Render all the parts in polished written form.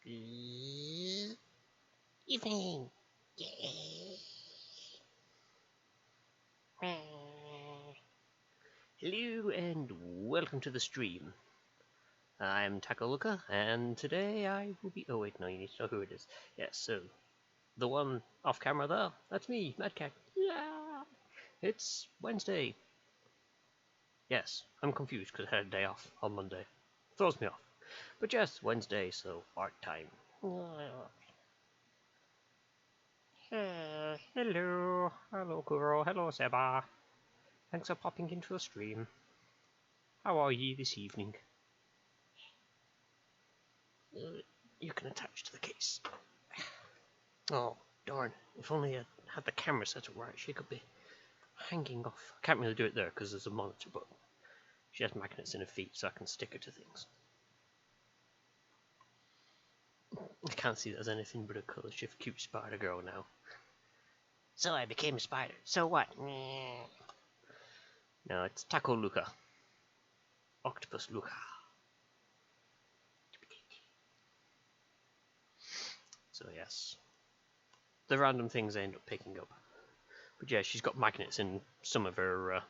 Evening. Hello and welcome to the stream. I'm Takoluka, and today I will be. Oh wait, no, you need to know who it is. Yes, so the one off camera there, that's me, Madcat. Yeah, it's Wednesday. Yes, I'm confused because I had a day off on Monday. Throws me off. But yes, Wednesday, so art time. Hello, Kuro, hello Seba. Thanks for popping into the stream. How are ye this evening? You can attach to the case. Oh, darn. If only I had the camera set up right, she could be hanging off. I can't really do it there because there's a monitor, but she has magnets in her feet so I can stick her to things. I can't see there's anything but a colour shift cute spider girl now. So I became a spider. So what? No, it's Taco Luca. Octopus Luca. So yes. The random things I end up picking up. But yeah, she's got magnets in some of her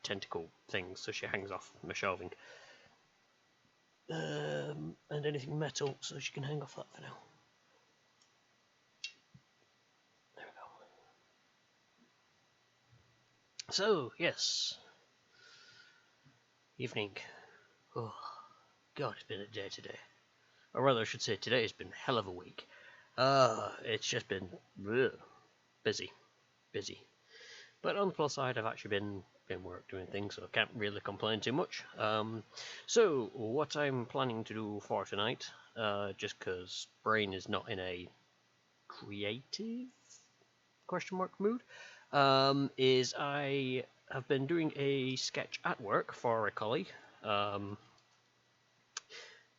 tentacle things, so she hangs off my shelving. And anything metal, so she can hang off that for now. There we go. So, yes. Evening. Oh, God, it's been a day today. Or rather, I should say today has been a hell of a week. It's just been busy. But on the plus side, I've actually been in work doing things, so I can't really complain too much. So what I'm planning to do for tonight, just because brain is not in a creative mood, is I have been doing a sketch at work for a colleague.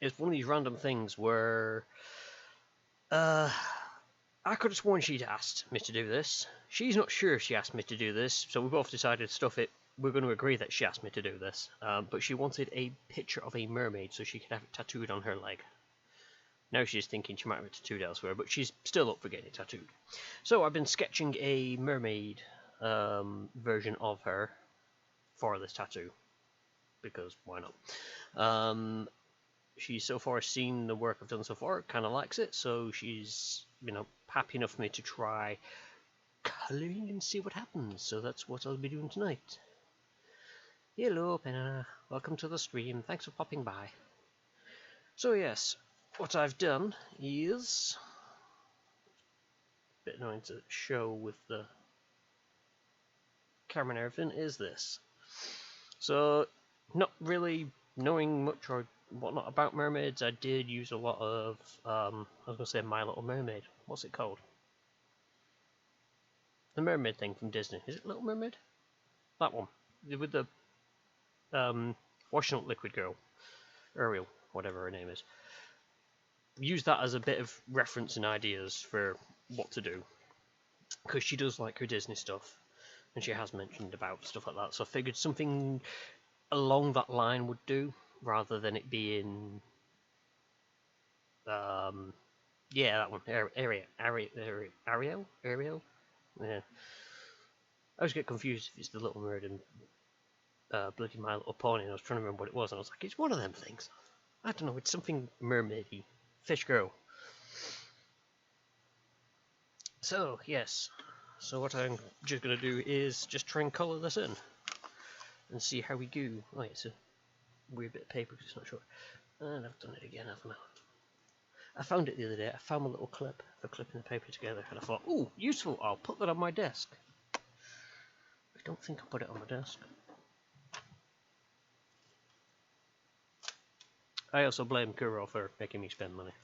It's one of these random things where I could have sworn she'd asked me to do this. She's not sure if she asked me to do this, so we both decided to stuff it. We're going to agree that she asked me to do this. But she wanted a picture of a mermaid so she could have it tattooed on her leg. Now she's thinking she might have it tattooed elsewhere, but she's still up for getting it tattooed. So I've been sketching a mermaid version of her for this tattoo. Because why not? She's so far seen the work I've done so far, kind of likes it, so she's, happy enough for me to try colouring and see what happens. So that's what I'll be doing tonight. Hello, Penna. Welcome to the stream. Thanks for popping by. So yes, what I've done is a bit annoying to show with the camera and everything. Is this? So not really knowing much or whatnot about mermaids, I did use a lot of I was going to say My Little Mermaid. What's it called? The mermaid thing from Disney. Is it Little Mermaid? That one. With the washing up liquid girl. Ariel, whatever her name is. Use that as a bit of reference and ideas for what to do. Because she does like her Disney stuff. And she has mentioned about stuff like that. So I figured something along that line would do. Rather than it being... yeah, that one. Ariel? Yeah. I always get confused if it's the Little Mermaid and bloody My Little Pony, and I was trying to remember what it was, and I was like, it's one of them things. I don't know, it's something mermaidy. Fish girl. So, yes. So what I'm just going to do is just try and colour this in. And see how we go. Oh, it's a weird bit of paper because it's not short. And I've done it again, haven't I? I found it the other day. I found a little clip for clipping the paper together, and I thought, ooh, useful, I'll put that on my desk. I don't think I'll put it on my desk. I also blame Kuro for making me spend money.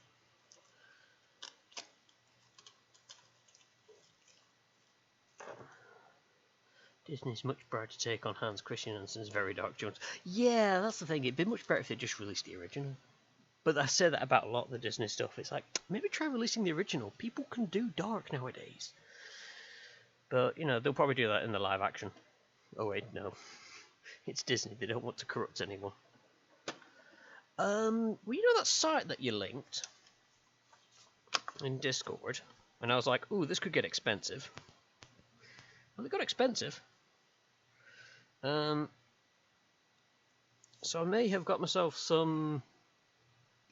Disney's much better to take on Hans Christian Andersen's Very Dark Jones. Yeah, that's the thing. It'd be much better if they just released the original. But I say that about a lot of the Disney stuff. It's like, maybe try releasing the original. People can do dark nowadays. But, they'll probably do that in the live action. Oh wait, no. It's Disney. They don't want to corrupt anyone. Well, that site that you linked? in Discord, and I was like, ooh, this could get expensive. Well, it got expensive. So I may have got myself some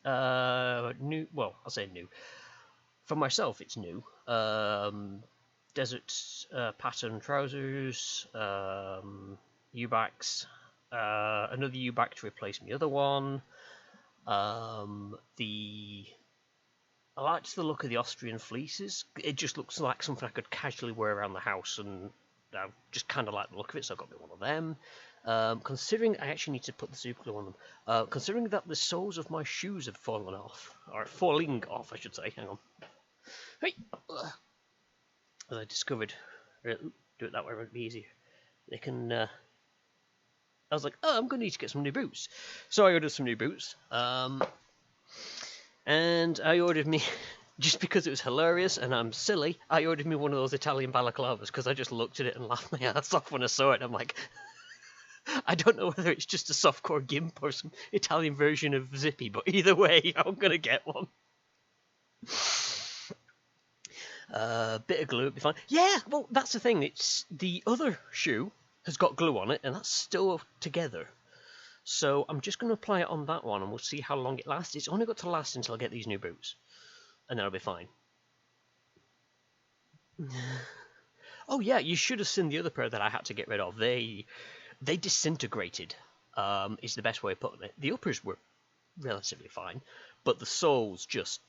new. Well, I'll say new. For myself, it's new. Desert pattern trousers, U-backs, another U-back to replace my other one. I liked the look of the Austrian fleeces. It just looks like something I could casually wear around the house, and I just kind of like the look of it, so I got me one of them. Considering I actually need to put the super glue on them, considering that the soles of my shoes have fallen off, or falling off, I should say. Hang on. Hey! As I discovered, do it that way, it might be easier. They can. I was like, oh, I'm going to need to get some new boots. So I ordered some new boots. And I ordered me, just because it was hilarious and I'm silly, I ordered me one of those Italian balaclavas because I just looked at it and laughed my ass off when I saw it. I'm like, I don't know whether it's just a softcore gimp or some Italian version of Zippy, but either way, I'm going to get one. Bit of glue would be fine. Yeah, well, that's the thing. It's the other shoe has got glue on it, and that's still together. So I'm just going to apply it on that one, and we'll see how long it lasts. It's only got to last until I get these new boots, and then I'll be fine. Oh yeah, you should have seen the other pair that I had to get rid of. They disintegrated. Is the best way of putting it. The uppers were relatively fine, but the soles just.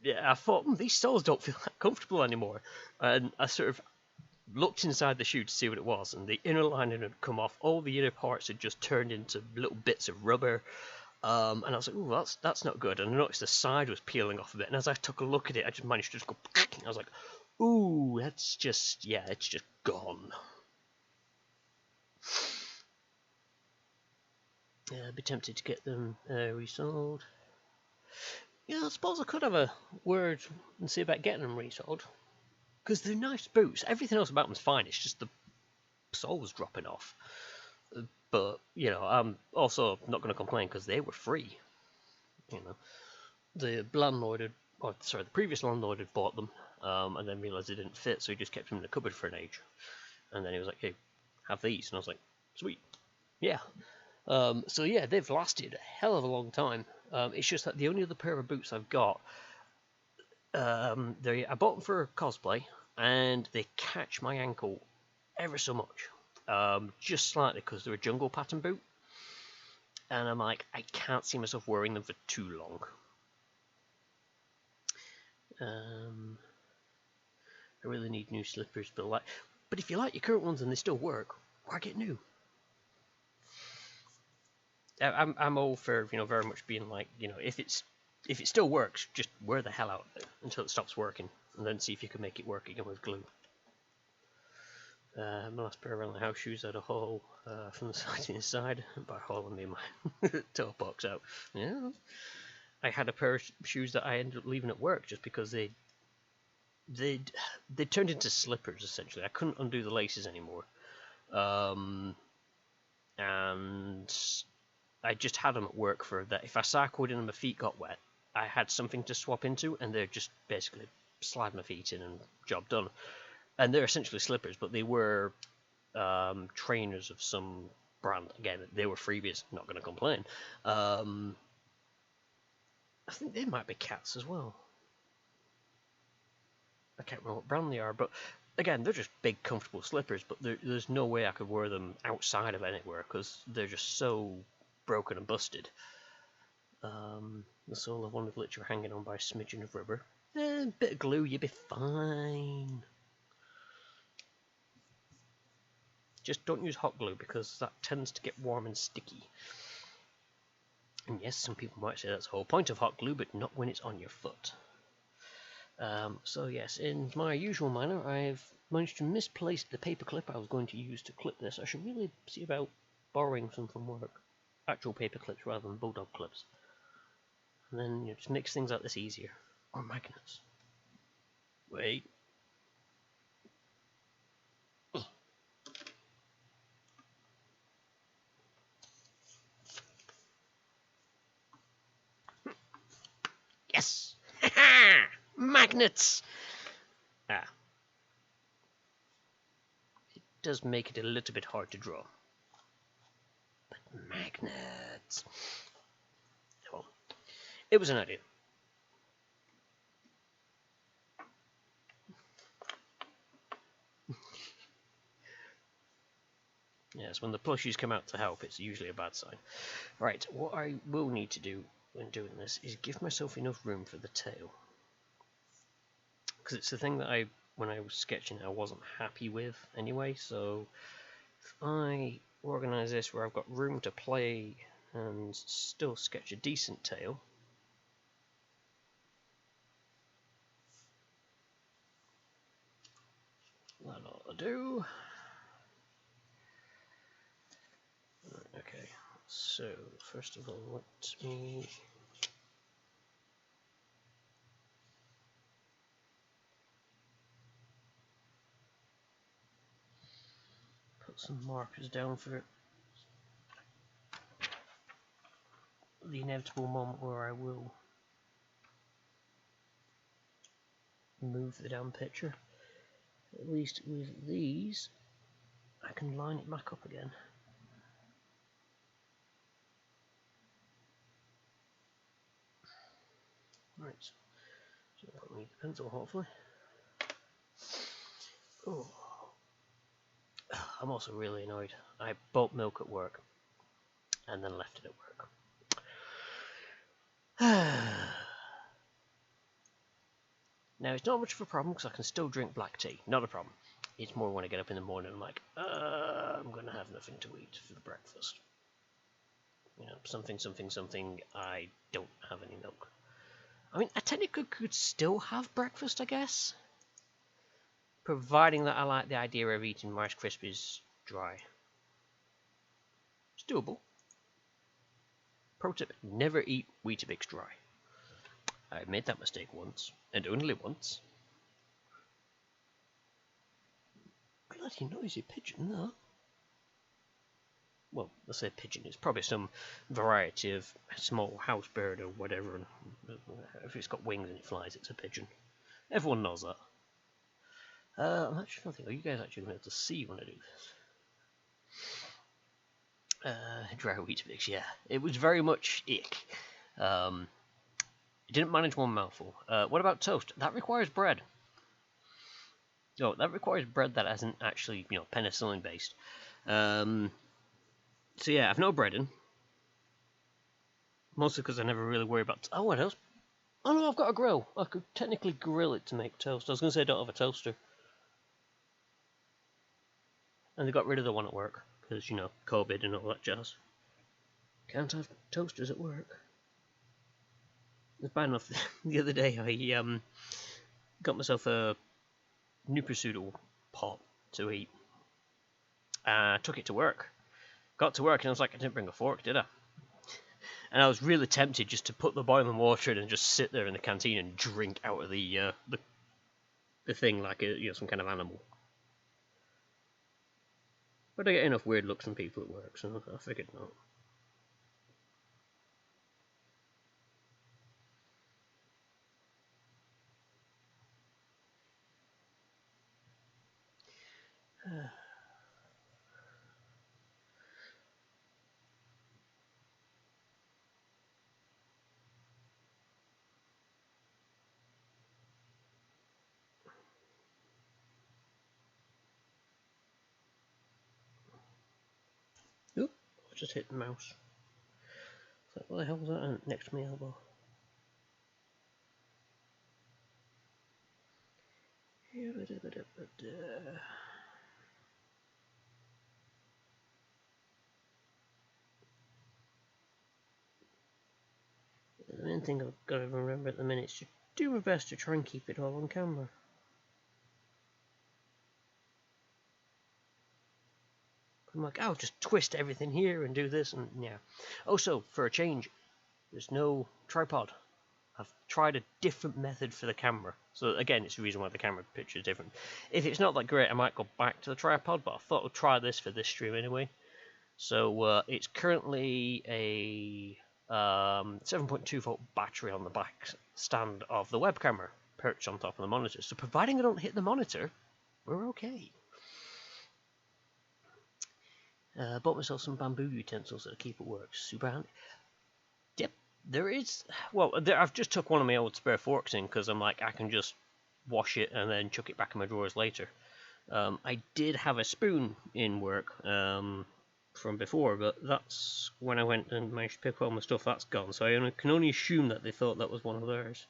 Yeah, I thought these soles don't feel that comfortable anymore, and I sort of looked inside the shoe to see what it was, and the inner lining had come off. All the inner parts had just turned into little bits of rubber, and I was like, "Ooh, that's not good." And I noticed the side was peeling off a bit, and as I took a look at it, I just managed to just go. I was like, "Ooh, that's just it's just gone." Yeah, I'd be tempted to get them resold. Yeah, I suppose I could have a word and see about getting them resold. Because they're nice boots. Everything else about them's fine. It's just the sole's dropping off. But, I'm also not going to complain because they were free. The previous landlord had bought them and then realised they didn't fit, so he just kept them in the cupboard for an age. And then he was like, hey, have these. And I was like, sweet. Yeah. So yeah, they've lasted a hell of a long time. It's just that the only other pair of boots I've got, I bought them for cosplay, and they catch my ankle ever so much, just slightly because they're a jungle pattern boot, and I'm like, I can't see myself wearing them for too long. I really need new slippers, but if you like your current ones and they still work, why get new? I'm all for very much being like if it still works, just wear the hell out of it until it stops working, and then see if you can make it work again with glue. My last pair around the house shoes had a hole from the side to the inside. By hole I mean my toe box out. Yeah, I had a pair of shoes that I ended up leaving at work just because they turned into slippers essentially. I couldn't undo the laces anymore, and I just had them at work for that. If I cycled in and my feet got wet, I had something to swap into, and they're just basically slide my feet in and job done. And they're essentially slippers, but they were trainers of some brand. Again, they were freebies, not going to complain. I think they might be Cats as well. I can't remember what brand they are, but again, they're just big, comfortable slippers, but there's no way I could wear them outside of anywhere because they're just so broken and busted. The sole of one with literally hanging on by a smidgen of rubber. A bit of glue, you'll be fine. Just don't use hot glue because that tends to get warm and sticky. And yes, some people might say that's the whole point of hot glue, but not when it's on your foot. So yes, in my usual manner, I've managed to misplace the paper clip I was going to use to clip this. I should really see about borrowing some from work. Actual paper clips rather than bulldog clips. And then just makes things like this easier. Or magnets. Wait. Yes! Magnets! Ah. It does make it a little bit hard to draw. But magnets! Well, it was an idea. Yes, when the plushies come out to help, it's usually a bad sign. Right, what I will need to do when doing this is give myself enough room for the tail. Because it's the thing that when I was sketching, I wasn't happy with anyway, so if I organise this where I've got room to play and still sketch a decent tail, that ought to do. Okay, so first of all, let me put some markers down for the inevitable moment where I will move the damn picture. At least with these, I can line it back up again. Right, so I need the pencil hopefully. Oh, I'm also really annoyed. I bought milk at work and then left it at work. Now it's not much of a problem because I can still drink black tea, not a problem. It's more when I get up in the morning and I'm like, I'm going to have nothing to eat for the breakfast. You know, something, I don't have any milk. I mean, I technically could still have breakfast, I guess. Providing that I like the idea of eating Rice Krispies dry. It's doable. Pro tip, never eat Weetabix dry. I made that mistake once, and only once. Bloody noisy pigeon, that. Well, I say pigeon, it's probably some variety of small house bird or whatever, and if it's got wings and it flies, it's a pigeon. Everyone knows that. I'm actually trying to think, are you guys actually going to be able to see when I do this? Dry Weetabix, yeah. It was very much ick. It didn't manage one mouthful. What about toast? That requires bread. Oh, that requires bread that isn't actually, penicillin based. So yeah, I've no bread in. Mostly because I never really worry about... Oh, what else? Oh no, I've got a grill. I could technically grill it to make toast. I was going to say I don't have a toaster. And they got rid of the one at work. Because, COVID and all that jazz. Can't have toasters at work. It's bad enough. The other day I got myself a nutraceutical pot to eat. Took it to work. Got to work and I was like, I didn't bring a fork, did I? And I was really tempted just to put the boiling water in and just sit there in the canteen and drink out of the thing like some kind of animal. But I get enough weird looks from people at work, so I figured not. Oop, I just hit the mouse. Like, what the hell was that next to my elbow? The main thing I've got to remember at the minute is to do my best to try and keep it all on camera. I'm like, I'll just twist everything here and do this and yeah. Also, for a change, there's no tripod. I've tried a different method for the camera. So again, it's the reason why the camera picture is different. If it's not that great, I might go back to the tripod, but I thought I'd try this for this stream anyway. So it's currently a 7.2 volt battery on the back stand of the web camera. perched on top of the monitor. So providing I don't hit the monitor, we're okay. Bought myself some bamboo utensils that I keep at work. Super handy. Yep, there is. Well, I've just took one of my old spare forks in because I'm like, I can just wash it and then chuck it back in my drawers later. I did have a spoon in work from before, but that's when I went and managed to pick up all my stuff. That's gone, so I can only assume that they thought that was one of theirs.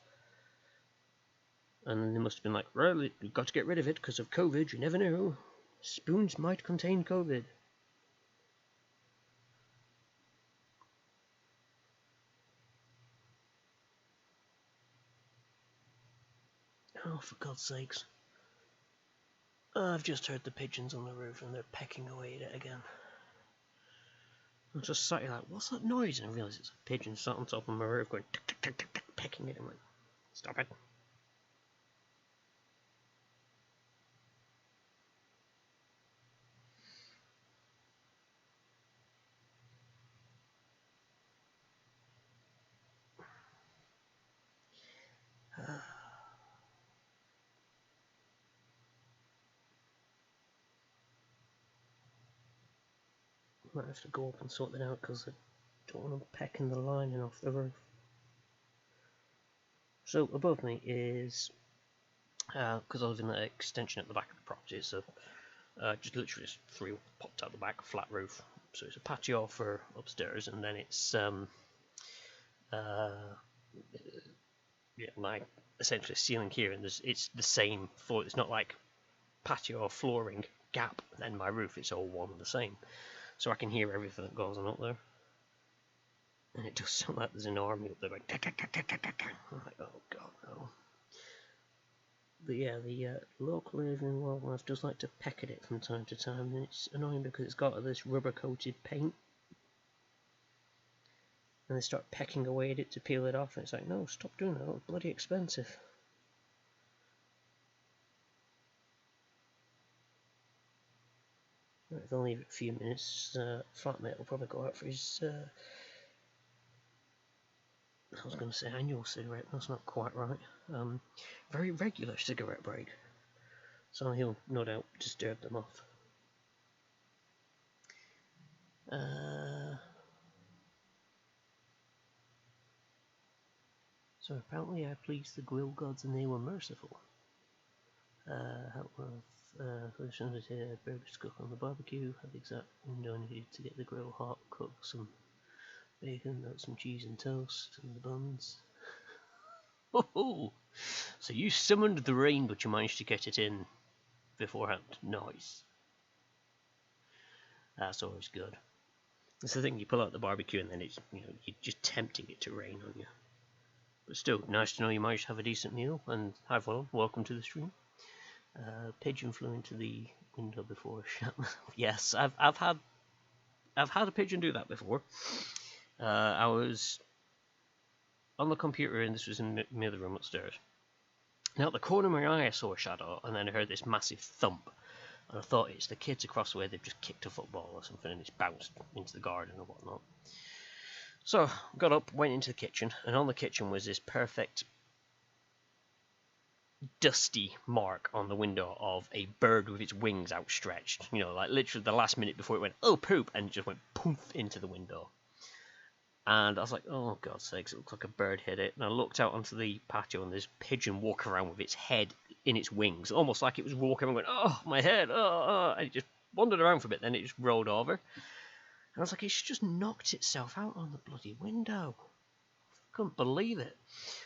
And they must have been like, well, we've got to get rid of it because of COVID. You never know. Spoons might contain COVID. Oh, for God's sakes. I've just heard the pigeons on the roof and they're pecking away at it again. I just sat here like, what's that noise? And I realised it's a pigeon sat on top of my roof going tick, tick, tick, tick, tick, pecking it. I'm like, stop it. Might have to go up and sort that out because I don't want them pecking the lining off the roof. So above me is, because I live in the extension at the back of the property, so just literally just three popped out the back, flat roof. So it's a patio for upstairs, and then it's my essentially ceiling here, and it's the same floor. It's not like patio or flooring gap, then my roof. It's all one and the same, so I can hear everything that goes on up there. And it does sound like there's an army up there going. I'm like, oh god, no. But yeah, the local living wildlife does like to peck at it from time to time, and it's annoying because it's got this rubber-coated paint. And they start pecking away at it to peel it off, and it's like, no, stop doing that, it's bloody expensive. Right, if I'll leave it a few minutes, flatmate will probably go out for his, I was going to say annual cigarette, that's not quite right, very regular cigarette break. So he'll no doubt disturb them off. So apparently I pleased the grill gods and they were merciful. Help with solutions here, burgers cook on the barbecue, had the exact window needed to get the grill hot, cook some bacon, add some cheese and toast, and the buns. Oh, so you summoned the rain, but you managed to get it in beforehand. Nice. That's always good. It's the thing, you pull out the barbecue and then it's, you're just tempting it to rain on you. But still, nice to know you managed to have a decent meal. And hi everyone, welcome to the stream. Pigeon flew into the window before. Yes, I've had a pigeon do that before. I was on the computer and this was in the other room upstairs. Now at the corner of my eye I saw a shadow, and then I heard this massive thump, and I thought it's the kids across the way, they've just kicked a football or something and it's bounced into the garden or whatnot. So got up, went into the kitchen, and on the kitchen was this perfect dusty mark on the window of a bird with its wings outstretched. Like literally the last minute before it went, oh poop, and it just went poof into the window. And I was like, oh God's sakes, it looks like a bird hit it. And I looked out onto the patio and there's a pigeon walking around with its head in its wings, almost like it was walking around going, oh, my head, oh, and it just wandered around for a bit, then it just rolled over. And I was like, it's just knocked itself out on the bloody window. I couldn't believe it.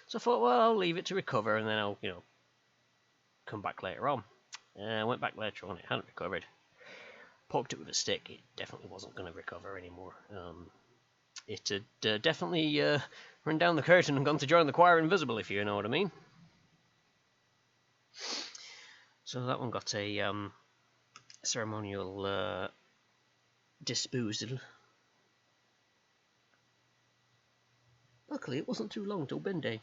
So I thought, well, I'll leave it to recover and then I'll, come back later on. I went back later on, it hadn't recovered. Poked it with a stick, it definitely wasn't going to recover anymore. It had definitely run down the curtain and gone to join the choir invisible, if you know what I mean. So that one got a ceremonial disposal. Luckily, it wasn't too long till bin day.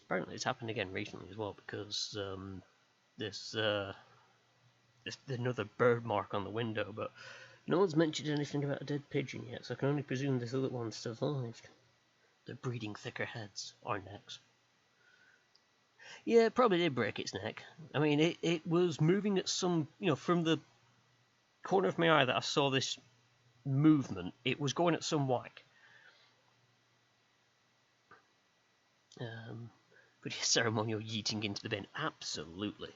Apparently, it's happened again recently as well because this there's another bird mark on the window, but no one's mentioned anything about a dead pigeon yet, so I can only presume this other one survived. They're breeding thicker heads, or necks. Yeah, it probably did break its neck. I mean, it was moving at some, from the corner of my eye that I saw this movement, it was going at some whack. But yeah, ceremonial yeeting into the bin, absolutely.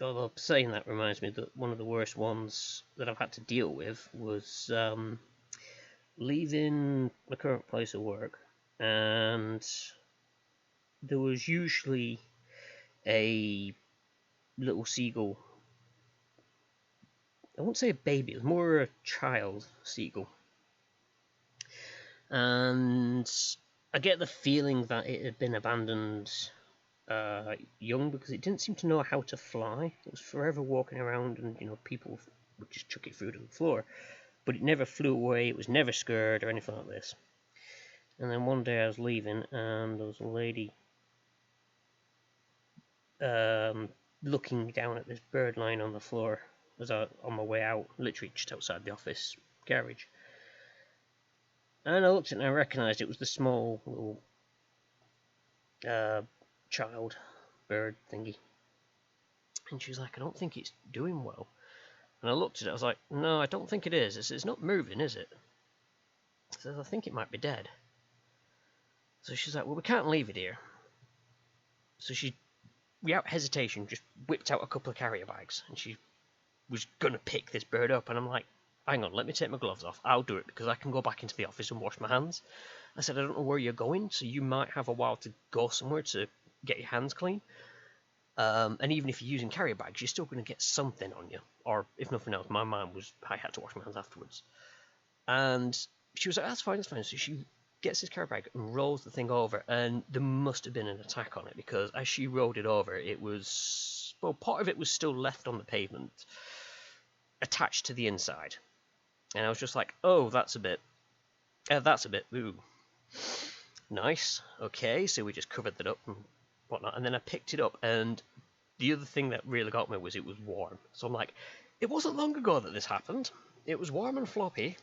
Although saying that reminds me that one of the worst ones that I've had to deal with was leaving the current place of work, and there was usually a little seagull. I won't say a baby, it was more a child seagull. And I get the feeling that it had been abandoned young, because it didn't seem to know how to fly. It was forever walking around, and people would just chuck it through to the floor. But it never flew away, it was never scared or anything like this. And then one day I was leaving, and there was a lady looking down at this bird lying on the floor as I on my way out, literally just outside the office garage. And I looked at it and I recognised it was the small little child bird thingy. And she was like, I don't think it's doing well. And I looked at it, I was like, no, I don't think it is. It's not moving, is it? I said, I think it might be dead. So she's like, well, we can't leave it here. So she, without hesitation, just whipped out a couple of carrier bags, and she was going to pick this bird up. And I'm like, hang on, let me take my gloves off. I'll do it, because I can go back into the office and wash my hands. I said, I don't know where you're going, so you might have a while to go somewhere to get your hands clean. And even if you're using carrier bags, you're still going to get something on you. Or, if nothing else, my mind was I had to wash my hands afterwards. And she was like, that's fine, that's fine. So she gets this carrier bag and rolls the thing over, and there must have been an attack on it, because as she rolled it over, it was, well, part of it was still left on the pavement, attached to the inside. And I was just like, oh, that's a bit, ooh, nice, okay, so we just covered that up and whatnot, and then I picked it up, and the other thing that really got me was it was warm. So I'm like, it wasn't long ago that this happened, it was warm and floppy,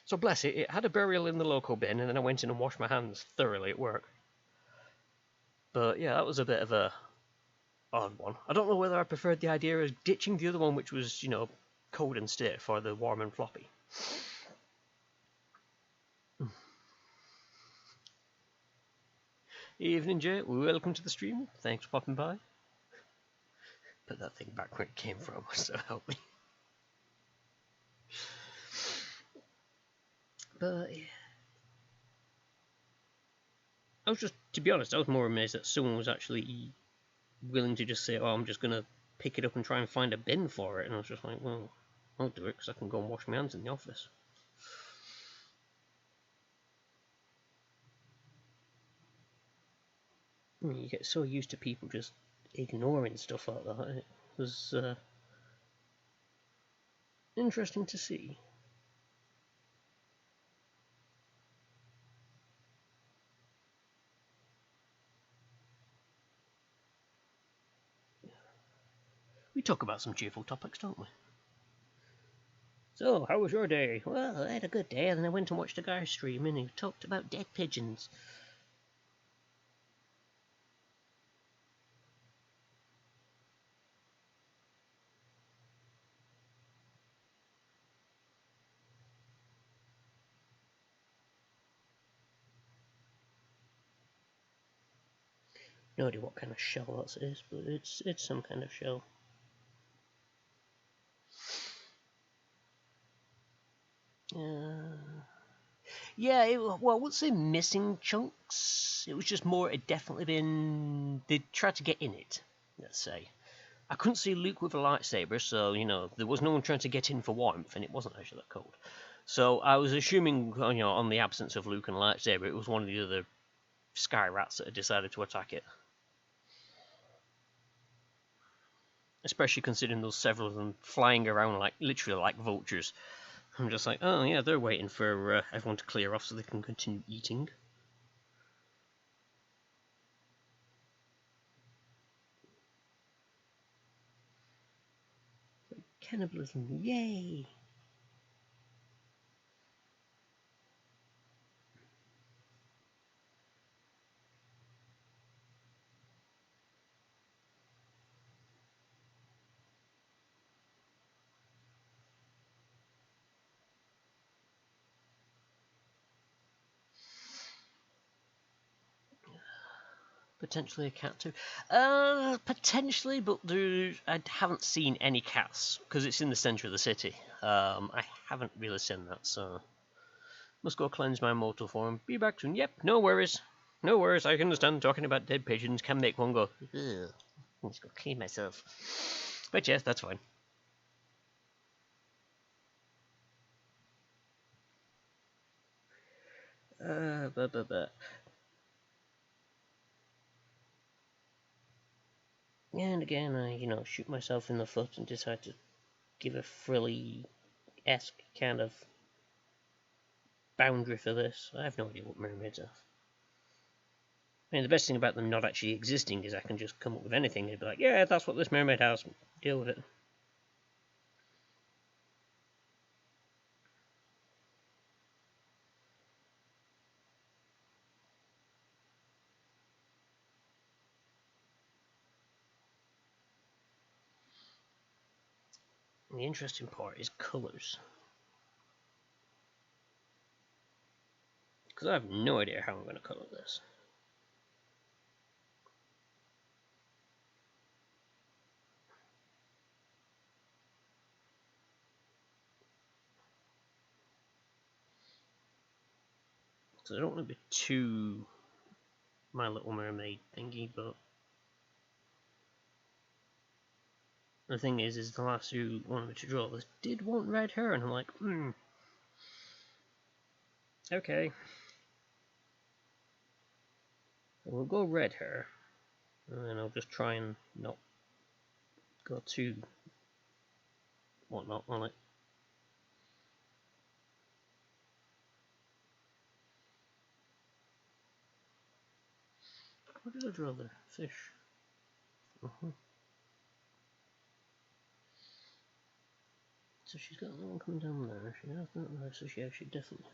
so bless it, it had a burial in the local bin, and then I went in and washed my hands thoroughly at work. But yeah, that was a bit of a odd one. I don't know whether I preferred the idea of ditching the other one, which was, cold and stiff, for the warm and floppy. Evening, Jay. Welcome to the stream. Thanks for popping by. Put that thing back where it came from, so help me. But yeah, I was just, to be honest, I was more amazed that someone was actually willing to just say, oh, I'm just going to pick it up and try and find a bin for it. And I was just like, well, I'll do it, because I can go and wash my hands in the office. I mean, you get so used to people just ignoring stuff like that. It was interesting to see. We talk about some cheerful topics, don't we? So, how was your day? Well, I had a good day, and then I went and watched a guy stream, and he talked about dead pigeons. No idea what kind of shell that is, but it's some kind of shell. Yeah, well, I wouldn't say missing chunks. It was just more, it definitely been, they tried to get in it, let's say. I couldn't see Luke with a lightsaber, so, there was no one trying to get in for warmth, and it wasn't actually that cold. So I was assuming, on the absence of Luke and a lightsaber, it was one of the other sky rats that had decided to attack it. Especially considering there's several of them flying around literally like vultures. I'm just like, oh yeah, they're waiting for everyone to clear off so they can continue eating. Cannibalism, yay! Potentially a cat too. Potentially, but I haven't seen any cats because it's in the centre of the city. I haven't really seen that, so must go cleanse my mortal form. Be back soon. Yep, no worries. No worries. I can understand talking about dead pigeons can make one go. Ugh. I need to go clean myself. But yes, that's fine. But. And again, I shoot myself in the foot and decide to give a frilly-esque kind of boundary for this. I have no idea what mermaids are. I mean, the best thing about them not actually existing is I can just come up with anything and be like, yeah, that's what this mermaid has. Deal with it. And the interesting part is colours. Because I have no idea how I'm going to colour this. Because I don't want to be too My Little Mermaid thingy, but the thing is the last who wanted me to draw this did want red hair, and I'm like, okay. We'll go red hair, and then I'll just try and not go too whatnot on it. What did I draw there? Fish. So she's got that one coming down there. She has that there, so yeah, she definitely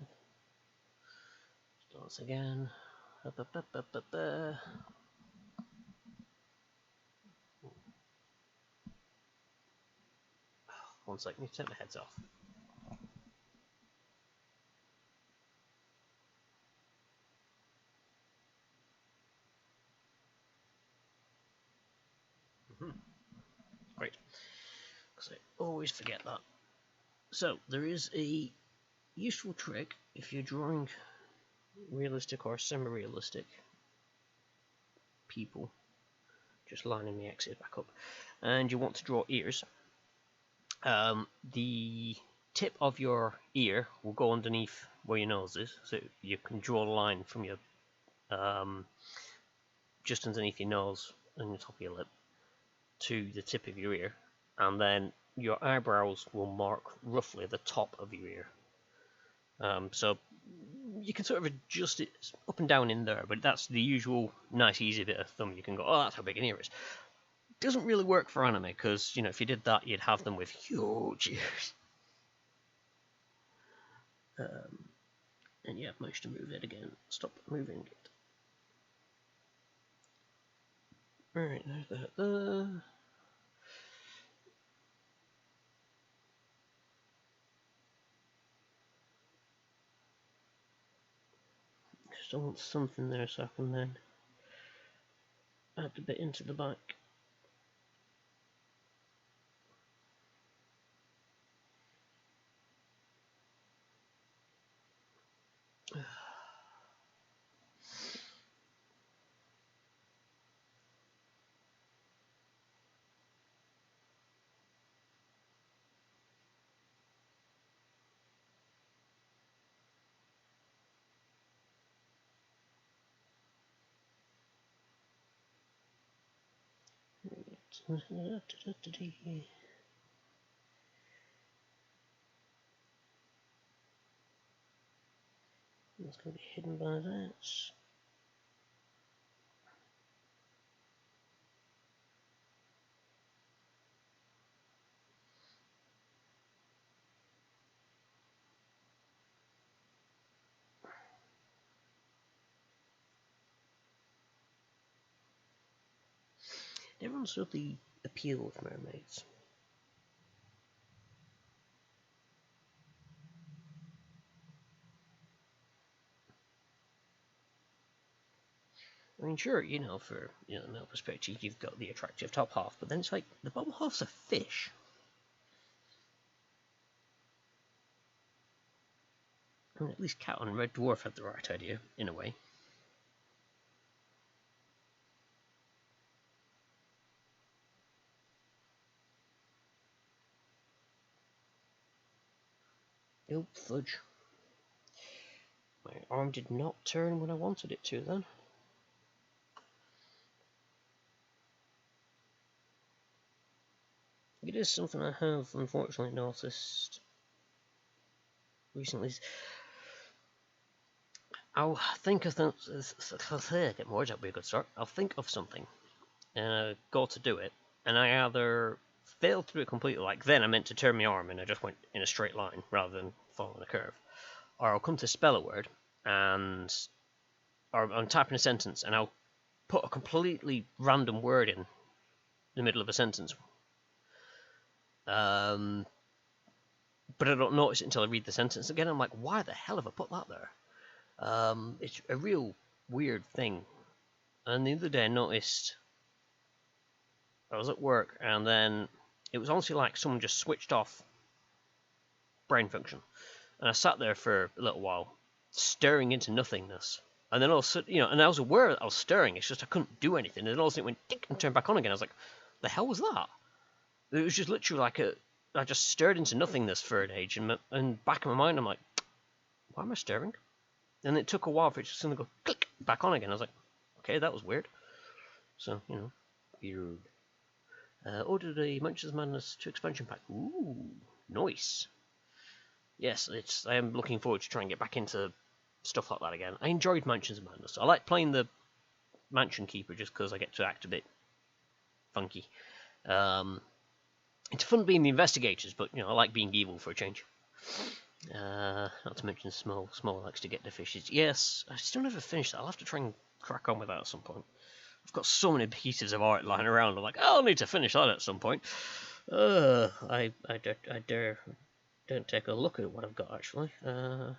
starts again. One second, you take my heads off. Great, because I always forget that. So there is a useful trick if you're drawing realistic or semi-realistic people, just lining the X's back up, and you want to draw ears. The tip of your ear will go underneath where your nose is, so you can draw a line from your just underneath your nose and the top of your lip to the tip of your ear, and then your eyebrows will mark roughly the top of your ear. So you can sort of adjust it up and down in there, but that's the usual nice easy bit of thumb. You can go, oh, that's how big an ear is. Doesn't really work for anime because if you did that, you'd have them with huge ears. And yeah, I've managed to move it again. Stop moving it. Alright, there's that. Just want something there so I can then add a bit into the back. It's going to be hidden by that. understood the appeal of mermaids. I mean, sure, you know, for male perspective, you've got the attractive top half, but then it's like the bottom half's a fish. I mean, at least Cat and Red Dwarf had the right idea, in a way. Oh, fudge. My arm did not turn when I wanted it to, then. It is something I have, unfortunately, noticed recently. I'll think of things. Get more, that'd be a good start. I'll think of something, and go to do it, and I either fail to do it completely, like then I meant to turn my arm and I just went in a straight line rather than following a curve, or I'll come to spell a word or I'm typing a sentence and I'll put a completely random word in the middle of a sentence, but I don't notice it until I read the sentence again. I'm like, why the hell have I put that there? It's a real weird thing. And the other day I noticed I was at work and then it was honestly like someone just switched off brain function. And I sat there for a little while, staring into nothingness. And then all of a sudden, and I was aware that I was staring, it's just I couldn't do anything. And then all of a sudden it went tick and turned back on again. I was like, the hell was that? It was just literally like I just stared into nothingness for an age. And back in my mind, I'm like, why am I staring? And it took a while for it to suddenly go click back on again. I was like, okay, that was weird. So, weird. Ordered a Manchester Madness 2 expansion pack. Ooh, nice. Yes, I am looking forward to trying to get back into stuff like that again. I enjoyed Mansions of Madness. I like playing the Mansion Keeper just because I get to act a bit funky. It's fun being the investigators, but I like being evil for a change. Not to mention Small likes to get the fishes. Yes, I still never finished that. I'll have to try and crack on with that at some point. I've got so many pieces of art lying around. I'm like, I'll need to finish that at some point. I dare don't take a look at what I've got actually. Oh,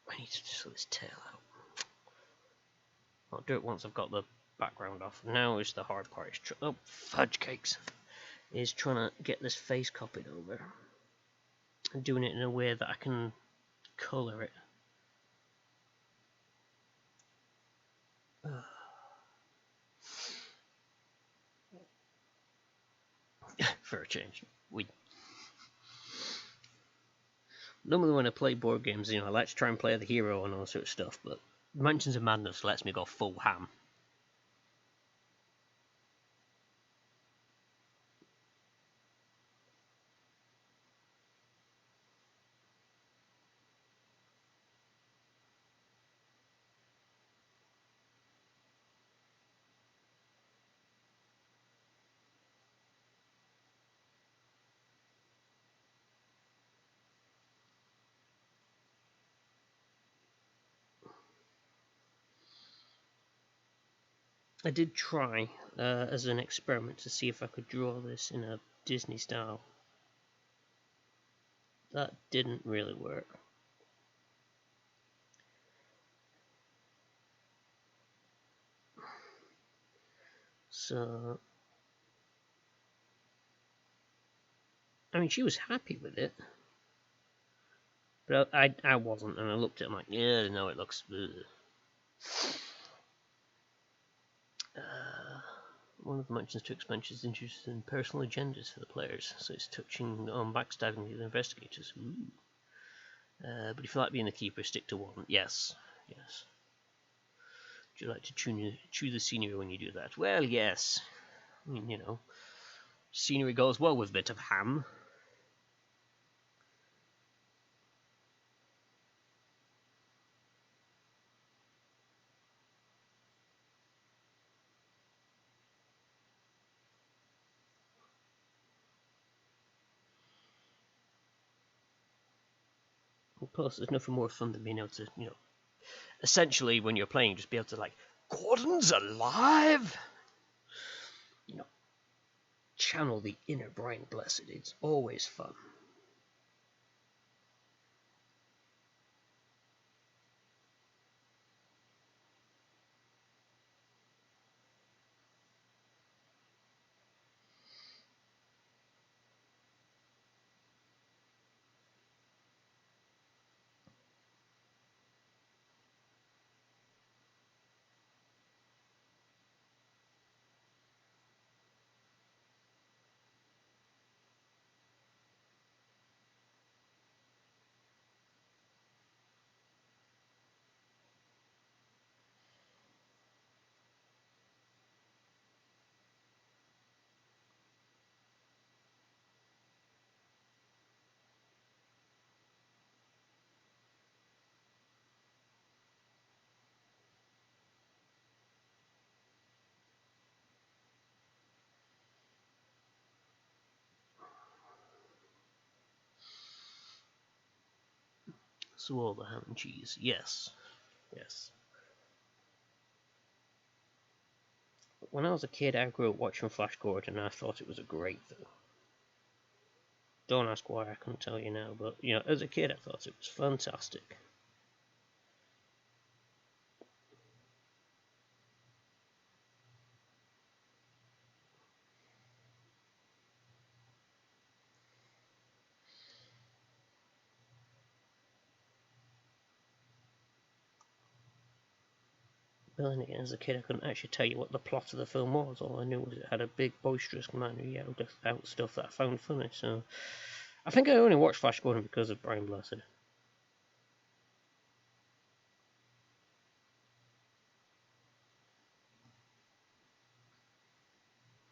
I need to sort this tail out. I'll do it once I've got the background off. Now is the hard part. Oh, fudge cakes! Is trying to get this face copied over and doing it in a way that I can colour it. For a change. Normally when I play board games, I like to try and play the hero and all sort of stuff, but Mansions of Madness lets me go full ham. I did try as an experiment to see if I could draw this in a Disney style. That didn't really work. So, I mean, she was happy with it, but I wasn't, and I looked at it and I'm like, yeah, no, it looks. One of the Mansions 2 expansions is interested in personal agendas for the players, so it's touching on backstabbing the investigators. But if you like being the keeper, stick to one. Yes. Do you like to chew the scenery when you do that? Well, yes. I mean, scenery goes well with a bit of ham. Plus, there's nothing more fun than being able to, you know, essentially when you're playing, just be able to like, Gordon's alive. You know, channel the inner Brian Blessed. It's always fun. So all the ham and cheese, yes, yes. When I was a kid, I grew up watching Flash Gordon, and I thought it was a great thing. Don't ask why, I couldn't tell you now, but you know, as a kid, I thought it was fantastic. But then again, as a kid, I couldn't actually tell you what the plot of the film was. All I knew was it had a big, boisterous man who yelled out stuff that I found funny. So I think I only watched Flash Gordon because of Brian Blessed.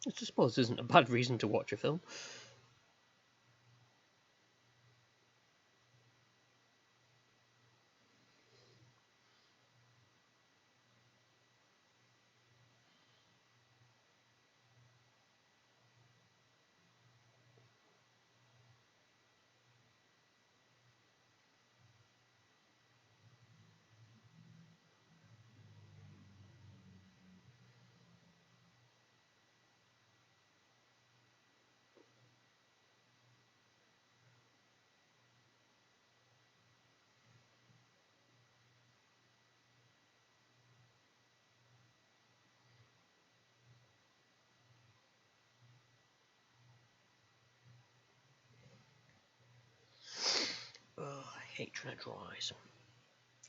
Which I suppose isn't a bad reason to watch a film. Oh, I hate trying to draw eyes.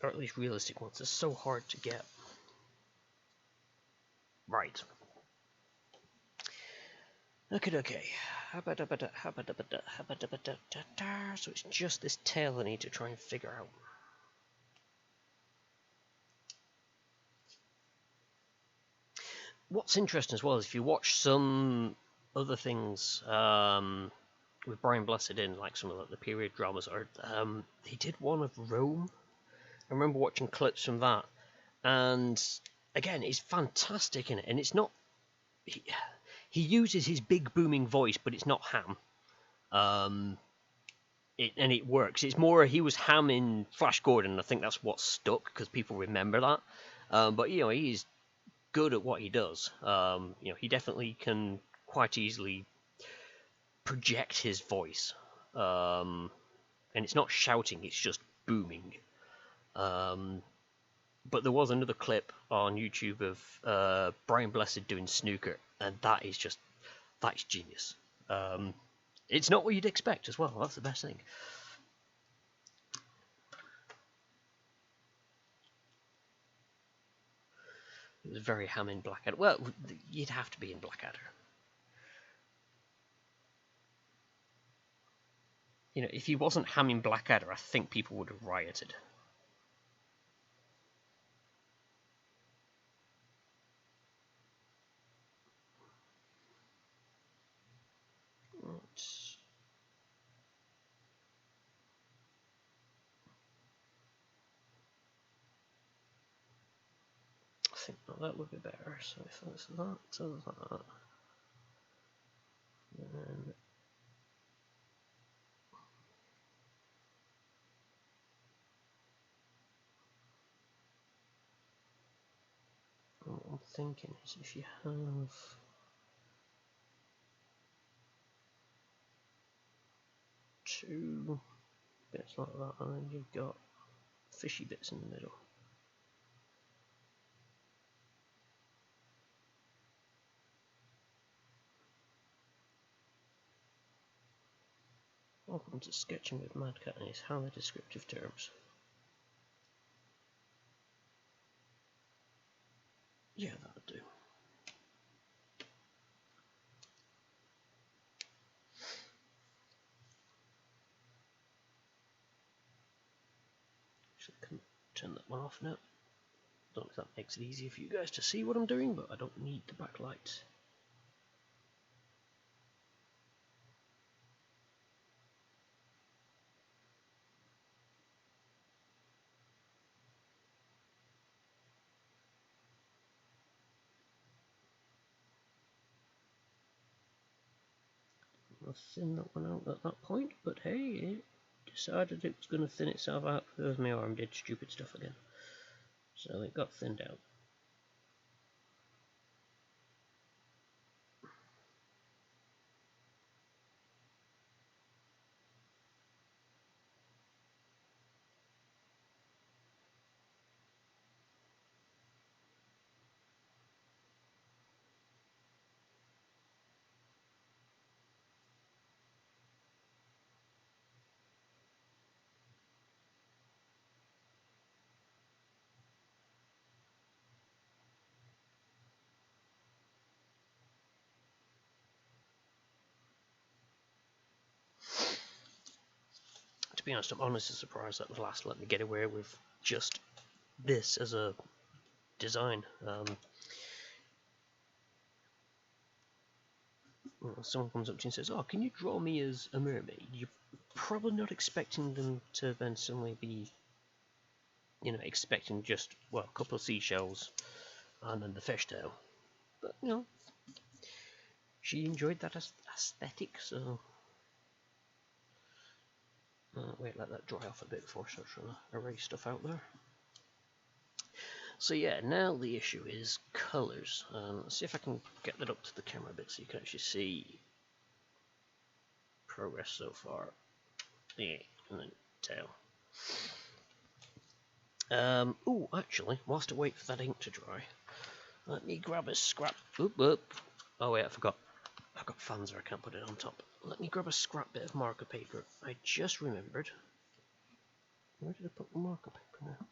Or at least realistic ones. They're so hard to get. Right. Okay. So it's just this tail I need to try and figure out. What's interesting as well is if you watch some other things with Brian Blessed in, like some of the period dramas, or he did one of Rome. I remember watching clips from that, and again, it's fantastic in it, and it's not. He uses his big booming voice, but it's not Ham. And it works. It's more he was Ham in Flash Gordon. I think that's what stuck because people remember that. But you know, he's good at what he does. You know, he definitely can quite easily project his voice, and it's not shouting; it's just booming. But there was another clip on YouTube of Brian Blessed doing snooker, and that's genius. It's not what you'd expect as well. That's the best thing. It was very Ham in Blackadder. Well, you'd have to be in Blackadder. You know, if he wasn't Ham in Blackadder, I think people would have rioted. I think that would be better. So if that's that to that, then thinking is if you have two bits like that, and then you've got fishy bits in the middle. Welcome to Sketching with Madcat and his highly descriptive terms. Yeah, that'll do. Actually, can turn that one off now. Don't know if that makes it easier for you guys to see what I'm doing, but I don't need the backlight. I'll thin that one out at that point, but hey, it decided it was going to thin itself out because my arm did stupid stuff again. So it got thinned out. To be honest, I'm honestly surprised that the last let me get away with just this as a design. Someone comes up to you and says, "Oh, can you draw me as a mermaid?" You're probably not expecting them to then suddenly be, expecting just, well, a couple of seashells and then the fishtail. But, she enjoyed that aesthetic, so... wait, let that dry off a bit before I start trying to erase stuff out there. So yeah, now the issue is colours. Let's see if I can get that up to the camera a bit so you can actually see progress so far. Yeah, and then tail. Oh, actually, whilst I wait for that ink to dry, let me grab a scrap. Oop. Oh wait, I forgot. I've got fans, I can't put it on top. Let me grab a scrap bit of marker paper. I just remembered. Where did I put the marker paper now?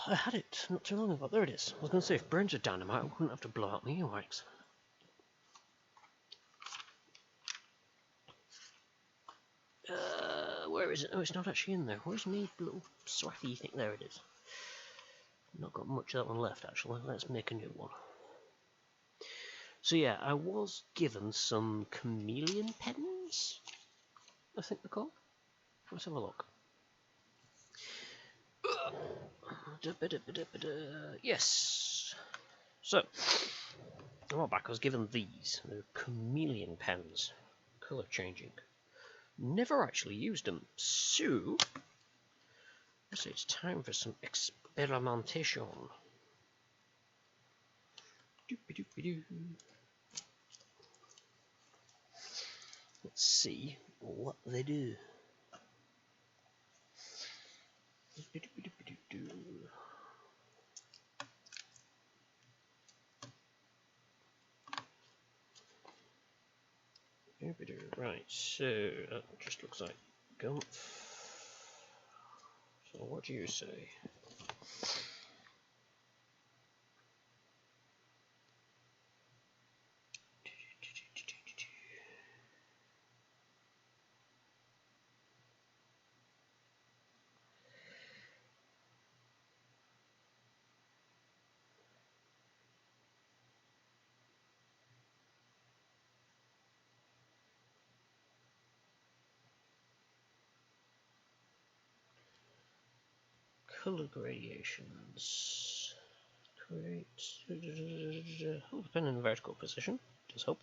I had it not too long ago. There it is. I was going to say, if burns are dynamite, I wouldn't have to blow out my earwax. Where is it? Oh, it's not actually in there. Where's me little swathy thing? There it is. Not got much of that one left, actually. Let's make a new one. So yeah, I was given some chameleon pens, I think they're called. Let's have a look. Yes. So, a while back I was given these. They're chameleon pens, colour changing. Never actually used them, so I say it's time for some experimentation. Let's see what they do. Right, so that just looks like gumph. So what do you say? Color gradations. Create. Hold the pen in the vertical position. Does help.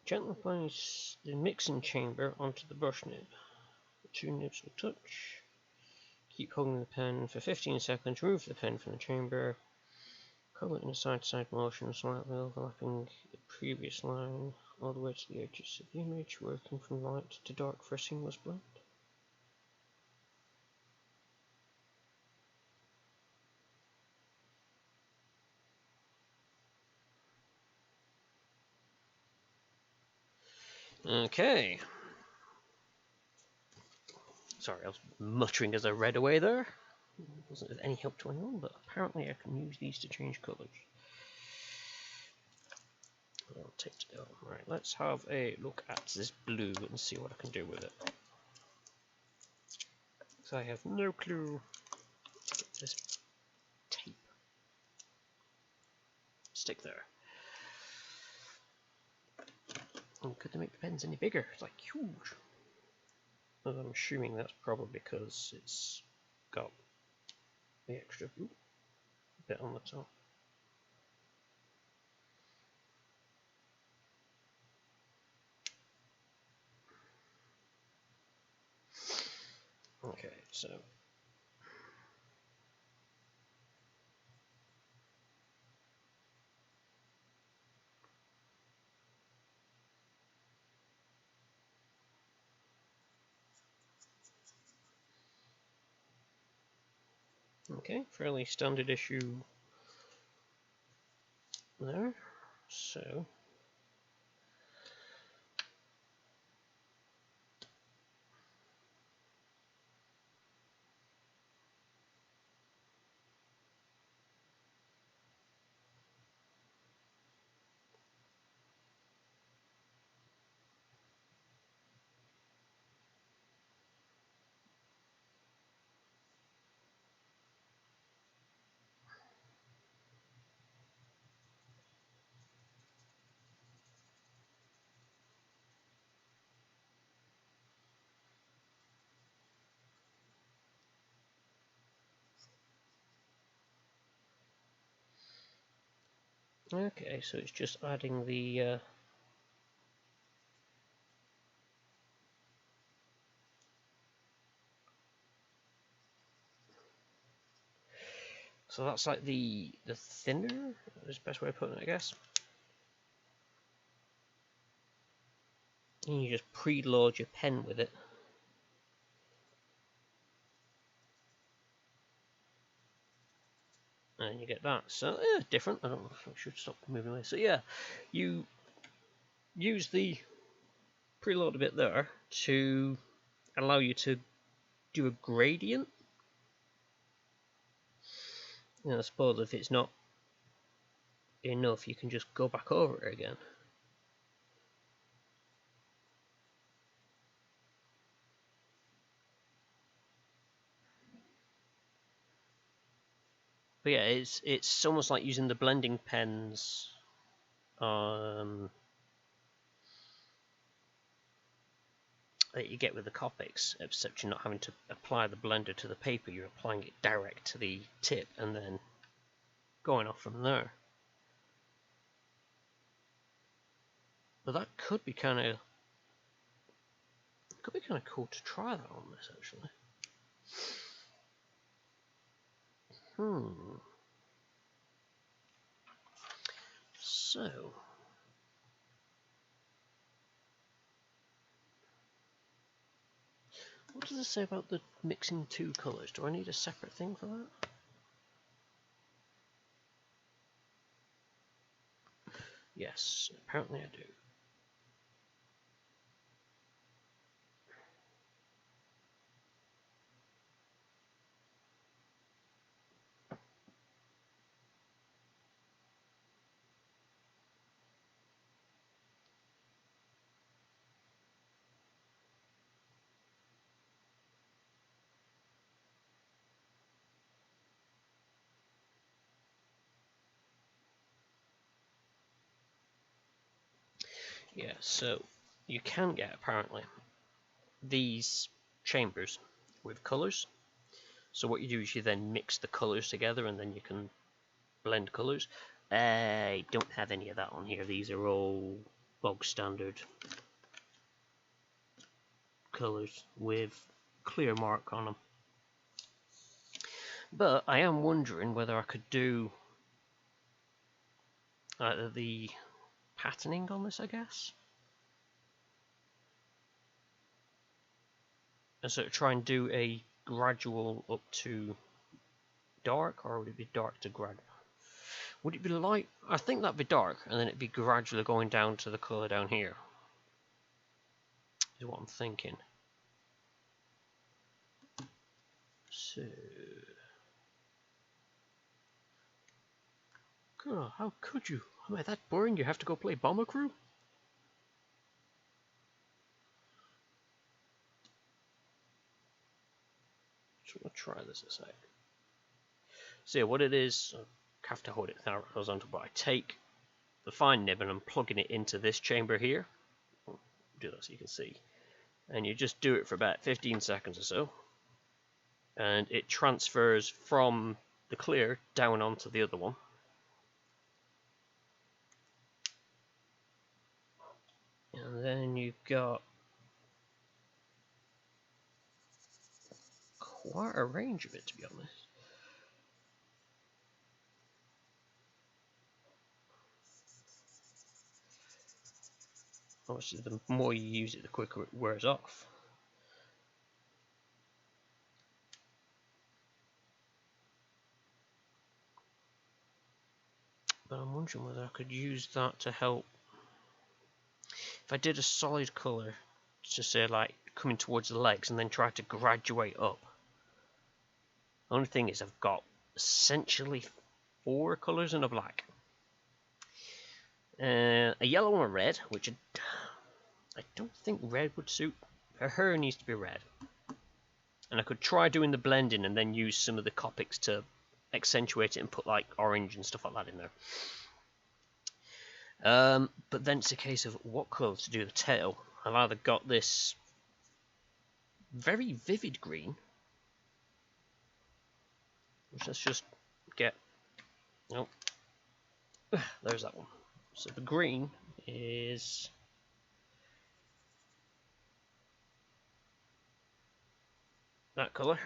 Gently place the mixing chamber onto the brush nib. The two nibs will touch. Keep holding the pen for 15 seconds, remove the pen from the chamber, color it in a side-to-side motion, slightly overlapping the previous line, all the way to the edges of the image, working from light to dark for a seamless blend. Okay. Sorry, I was muttering as I read away there. Wasn't of any help to anyone, but apparently I can use these to change colours. I'll take it down. Right, let's have a look at this blue and see what I can do with it. So I have no clue. Get this tape. Stick there. Oh, could they make the pens any bigger? It's like huge. Well, I'm assuming that's probably because it's got the extra bit on the top. Okay, so okay, fairly standard issue there. So okay, so it's just adding the so that's like the thinner is the best way of putting it, I guess. And you just preload your pen with it. And you get that. So yeah, different. I don't know if I should stop moving away. So yeah, you use the preload bit there to allow you to do a gradient. And I suppose if it's not enough, you can just go back over it again. But yeah, it's almost like using the blending pens that you get with the Copics, except you're not having to apply the blender to the paper, you're applying it direct to the tip and then going off from there. But that could be kind of cool to try that on this actually. So what does it say about the mixing two colours? Do I need a separate thing for that? Yes, apparently I do. Yeah, so you can get apparently these chambers with colours. So what you do is you then mix the colours together and then you can blend colours. I don't have any of that on here. These are all bog standard colours with clear mark on them. But I am wondering whether I could do the patterning on this, I guess. And sort of try and do a gradual up to dark, or would it be dark to grad? Would it be light? I think that'd be dark, and then it'd be gradually going down to the colour down here. Is what I'm thinking. So, God, how could you? Am I that boring? You have to go play Bomber Crew? Just want to try this a sec. So yeah, what it is, I have to hold it horizontal, but I take the fine nib and I'm plugging it into this chamber here. I'll do that so you can see. And you just do it for about 15 seconds or so. And it transfers from the clear down onto the other one. And then you've got quite a range of it, to be honest. Obviously, the more you use it, the quicker it wears off. But I'm wondering whether I could use that to help. If I did a solid colour, just say like coming towards the legs, and then try to graduate up. The only thing is I've got essentially 4 colours and a black. A yellow and a red, which I don't think red would suit. Her hair needs to be red. And I could try doing the blending and then use some of the Copics to accentuate it and put like orange and stuff like that in there. But then it's a case of what colour to do the tail. I've either got this very vivid green, which let's just get. Oh, there's that one. So the green is that colour.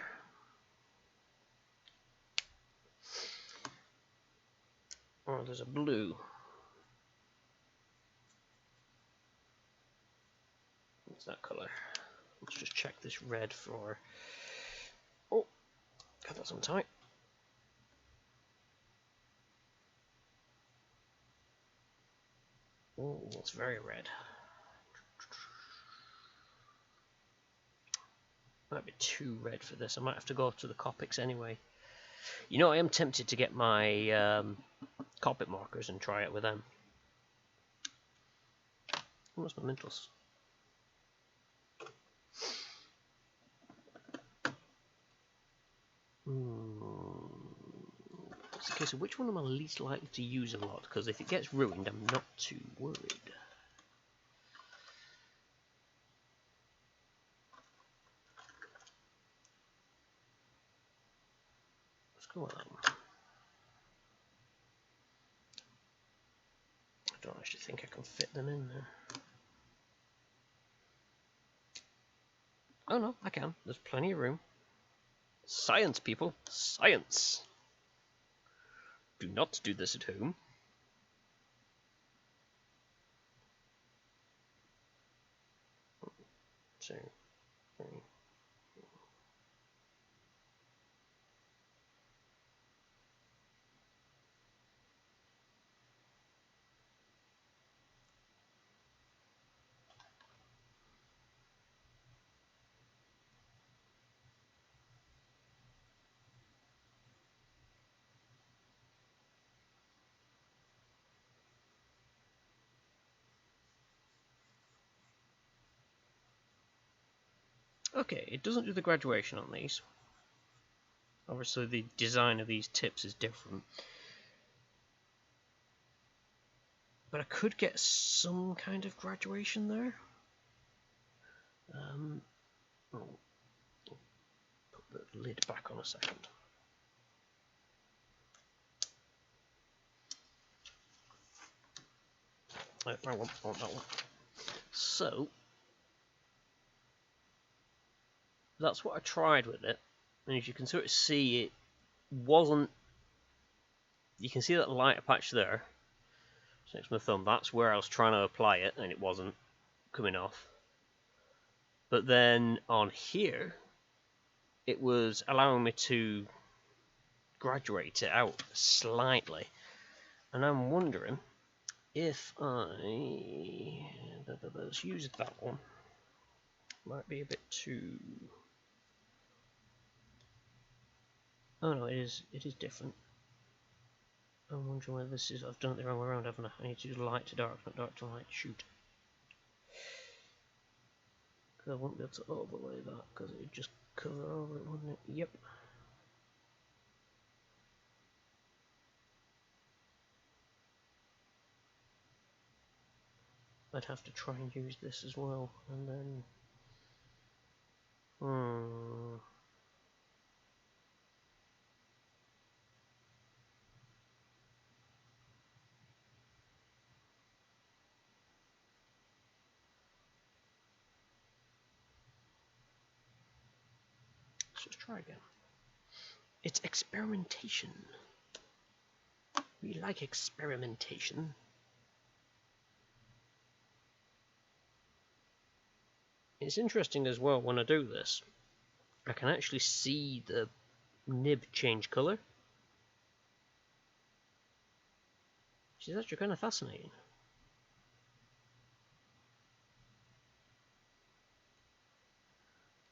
Or there's a blue. What's that colour? Let's just check this red for. Oh, got that on tight. Oh, it's very red. Might be too red for this. I might have to go to the Copics anyway. You know, I am tempted to get my Copic markers and try it with them. What's my mentals? It's a case of which one am I least likely to use a lot, because if it gets ruined, I'm not too worried. Let's go with that one. I don't actually think I can fit them in there. Oh no, I can. There's plenty of room. Science, people! Science! Do not do this at home. 2, 3. Okay, it doesn't do the graduation on these. Obviously the design of these tips is different. But I could get some kind of graduation there. I'll put the lid back on a second. I want that one. So that's what I tried with it, and as you can sort of see, wasn't. You can see that lighter patch there. So next to my thumb, that's where I was trying to apply it, and it wasn't coming off. But then on here, it was allowing me to graduate it out slightly. And I'm wondering if let's use that one. Might be a bit too. Oh no, it is different. I'm wondering whether this is. I've done it the wrong way around, haven't I? I need to do light to dark, not dark to light. Shoot. Because I won't be able to overlay that because it would just cover over it, wouldn't it? Yep. I'd have to try and use this as well, and then. Let's just try again. It's experimentation. We like experimentation. It's interesting as well when I do this. I can actually see the nib change colour. Which is actually kind of fascinating.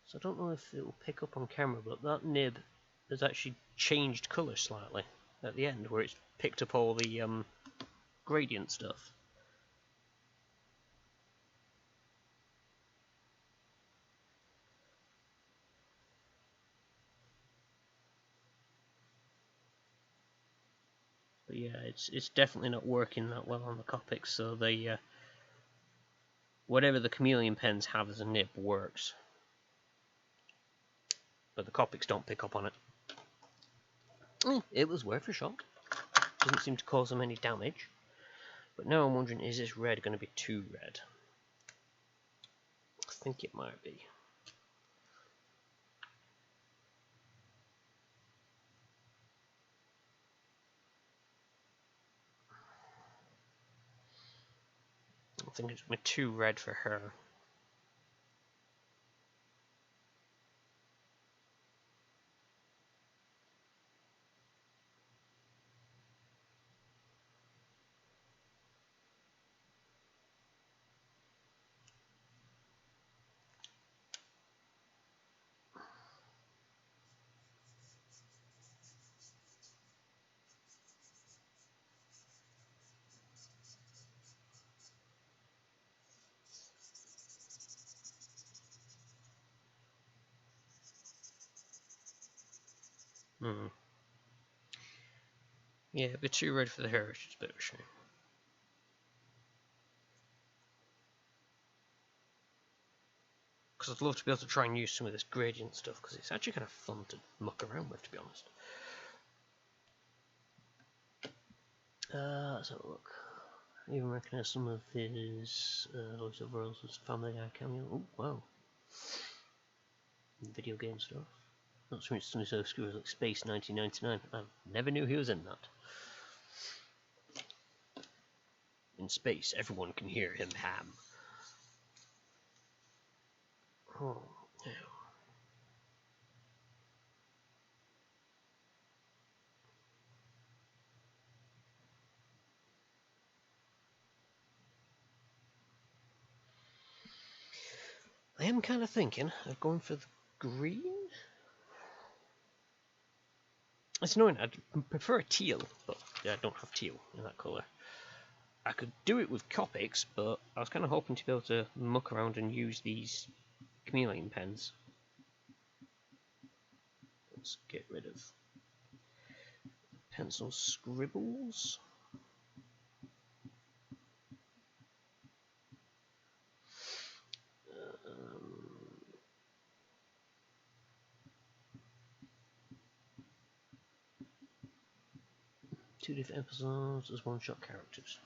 So I don't know if it will pick up on camera, but that nib has actually changed colour slightly at the end, where it's picked up all the gradient stuff. But yeah, it's definitely not working that well on the Copics, so the whatever the chameleon pens have as a nib works. But the Copics don't pick up on it. It was worth a shot. Doesn't seem to cause them any damage. But now I'm wondering, is this red going to be too red? I think it might be. I think it's going to be too red for her. Yeah, a bit too red for the hair, which is a bit of a shame. Because I'd love to be able to try and use some of this gradient stuff, because it's actually kind of fun to muck around with, to be honest. Let's have a look. I even recognise some of his Lois of Roses Family Guy cameo. Oh, wow. Video game stuff. Not so much something so obscure as like Space 1999. I never knew he was in that. In space, everyone can hear him ham. Oh, yeah. I am kind of thinking of going for the green. It's annoying, I'd prefer a teal, but yeah, I don't have teal in that colour. I could do it with Copics, but I was kind of hoping to be able to muck around and use these chameleon pens. Let's get rid of pencil scribbles. Two different episodes as one-shot characters.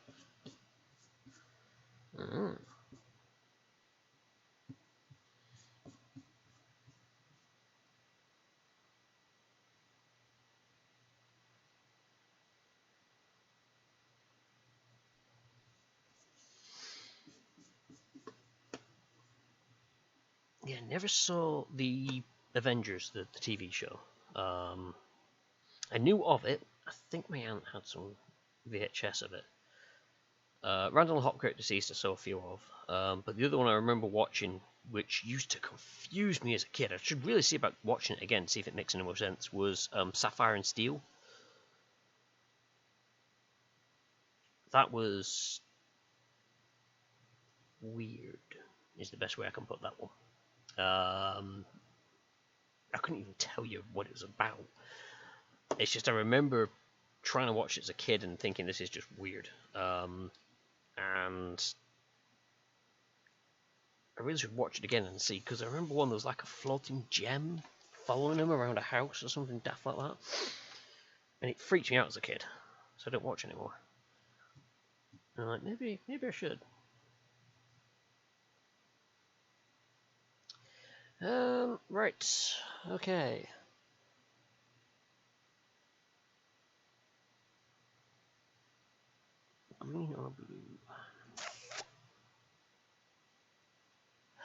Yeah, never saw the Avengers, the TV show. I knew of it. I think my aunt had some VHS of it. Randall Hopkirk Deceased I saw a few of. But the other one I remember watching, which used to confuse me as a kid, I should really see about watching it again, see if it makes any more sense, was Sapphire and Steel. That was weird, is the best way I can put that one. I couldn't even tell you what it was about. It's just I remember trying to watch it as a kid and thinking this is just weird. And I really should watch it again and see, because I remember one that was like a floating gem following him around a house or something daft like that. And it freaked me out as a kid, so I don't watch anymore. And I'm like, maybe I should. Right, okay. Green or blue?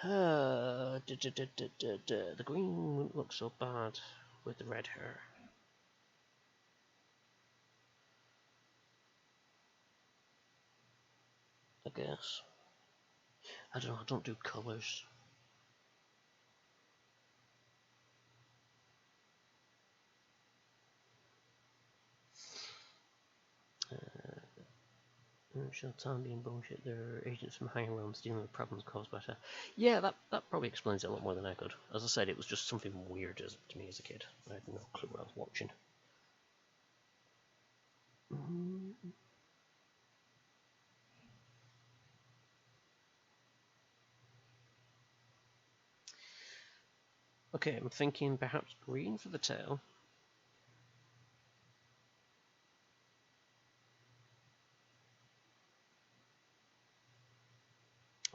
The green wouldn't look so bad with the red hair. I guess. I don't know, I don't do colours. Shall time being bullshit, there are agents from higher realms dealing with problems caused by that. Yeah, that probably explains it a lot more than I could. As I said, it was just something weird to me as a kid. I had no clue what I was watching. Okay, I'm thinking perhaps green for the tail.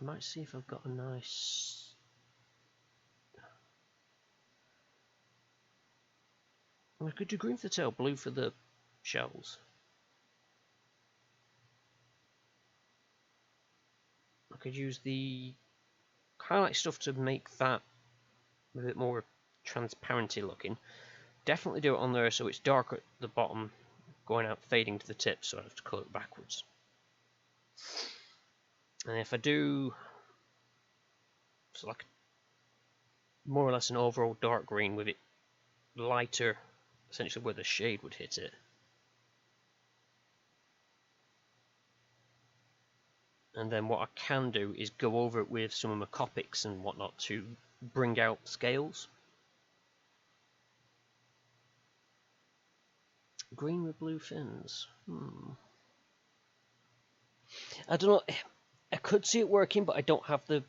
I might see if I've got a nice... I could do green for the tail, blue for the shells. I could use the highlight stuff to make that a bit more transparency looking. Definitely do it on there so it's dark at the bottom, going out fading to the tip, so I have to colour it backwards. And if I do so like more or less an overall dark green with it lighter, essentially where the shade would hit it. And then what I can do is go over it with some of my Copics and whatnot to bring out scales. Green with blue fins. I don't know. I could see it working, but I don't have the...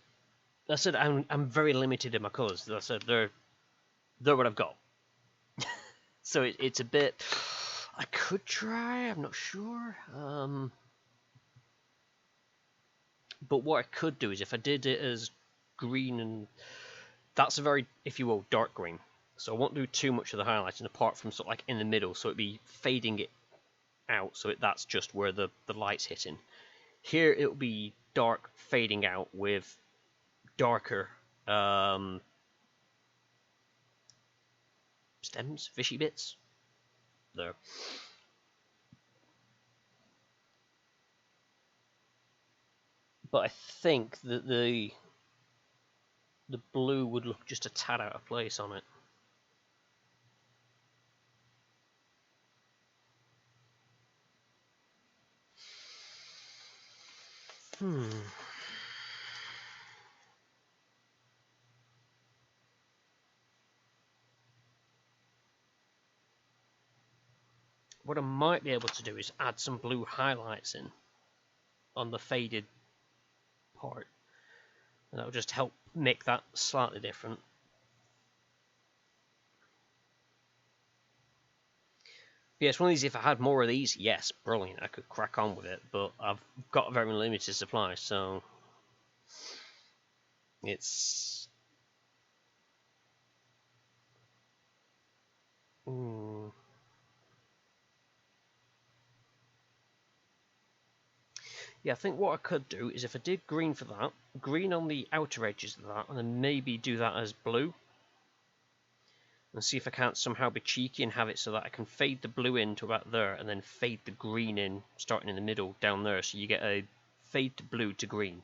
I said I'm very limited in my colours. I said they're what I've got. So it's a bit... I could try, I'm not sure. But what I could do is if I did it as green, and that's a very, if you will, dark green. So I won't do too much of the highlighting apart from sort of like in the middle, so it'd be fading it out, so that's just where the light's hitting. Here it'll be dark fading out with darker stems, fishy bits there. But I think that the blue would look just a tad out of place on it. What I might be able to do is add some blue highlights in on the faded part. And that will just help make that slightly different. But yes, one of these, if I had more of these, yes, brilliant, I could crack on with it, but I've got a very limited supply, so it's... Yeah, I think what I could do is if I did green for that, green on the outer edges of that, and then maybe do that as blue. And see if I can't somehow be cheeky and have it so that I can fade the blue in to about there, and then fade the green in, starting in the middle down there, so you get a fade to blue to green.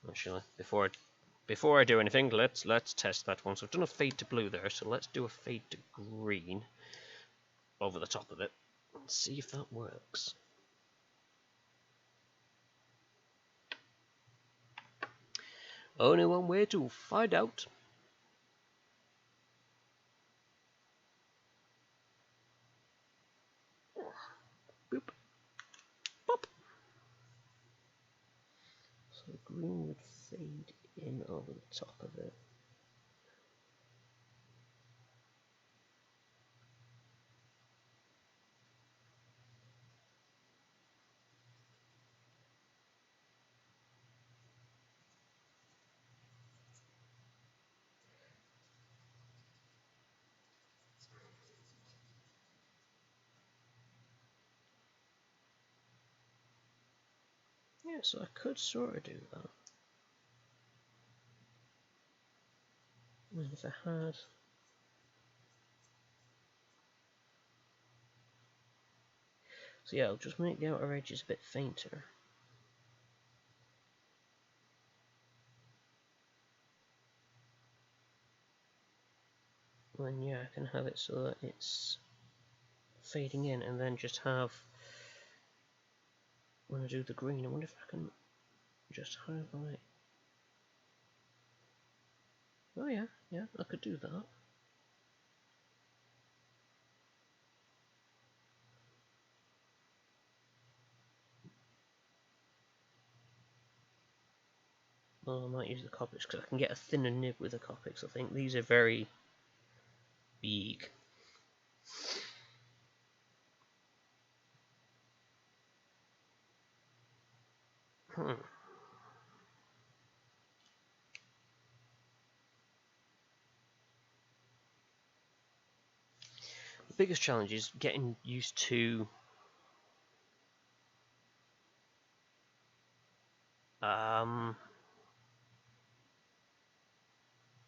Actually, before I do anything, let's test that one. So I've done a fade to blue there, so let's do a fade to green over the top of it and see if that works. Only one way to find out. Boop. Pop. So green would fade in over the top of it. Yeah, so I could sort of do that. And if I had... So yeah, I'll just make the outer edges a bit fainter. And then yeah, I can have it so that it's fading in, and then just have, when I do the green, I wonder if I can just highlight. Oh yeah, I could do that. Well, I might use the Copics because I can get a thinner nib with the Copics. I think these are very big. The biggest challenge is getting used to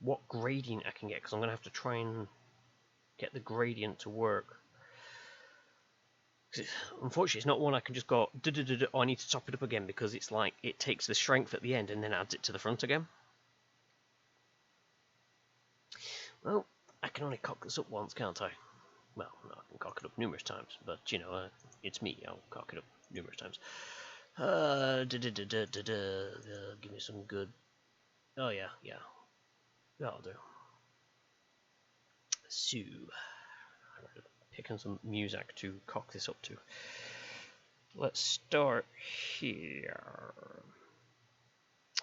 what gradient I can get, because I'm going to have to try and get the gradient to work. Unfortunately, it's not one I can just go, oh, I need to top it up again, because it's like it takes the strength at the end and then adds it to the front again. Well, I can only cock this up once, can't I? Well, no, I can cock it up numerous times, but you know, it's me, I'll cock it up numerous times. Give me some good... Oh yeah, that'll do. So, I'm picking some music to cock this up to. Let's start here.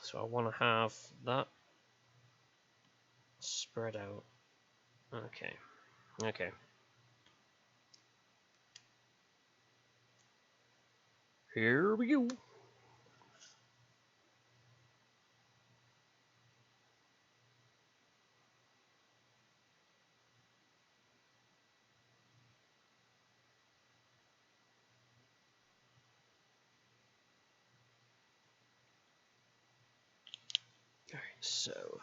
So I want to have that spread out. Okay. Here we go. Alright, so...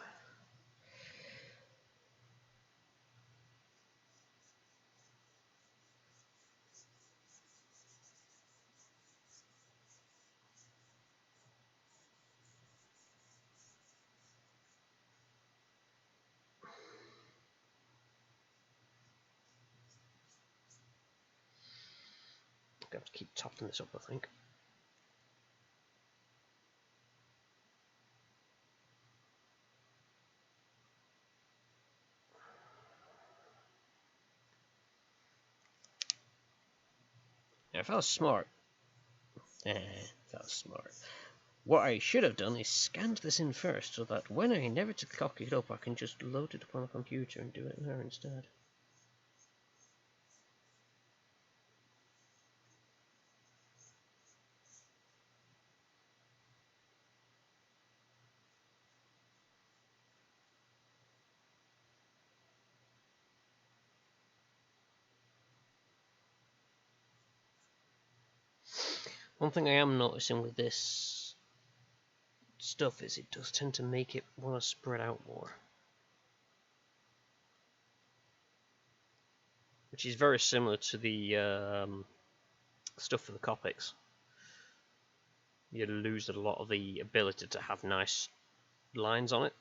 I'm going to have to keep topping this up, I think. Now, if I was smart... if I was smart... What I should have done is scanned this in first, so that when I inevitably cock it up, I can just load it up on the computer and do it there instead. One thing I am noticing with this stuff is it does tend to make it want to spread out more, which is very similar to the stuff for the Copics. You lose a lot of the ability to have nice lines on it.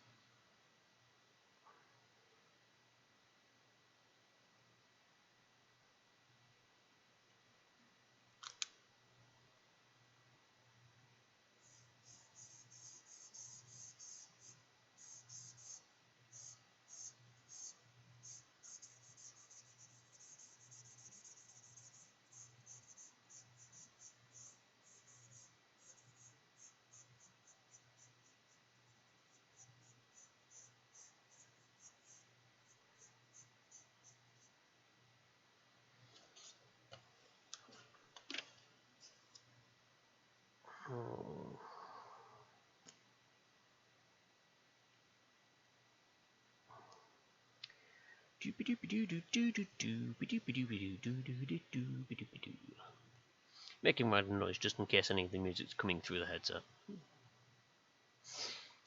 Making random noise just in case any of the music's coming through the headset.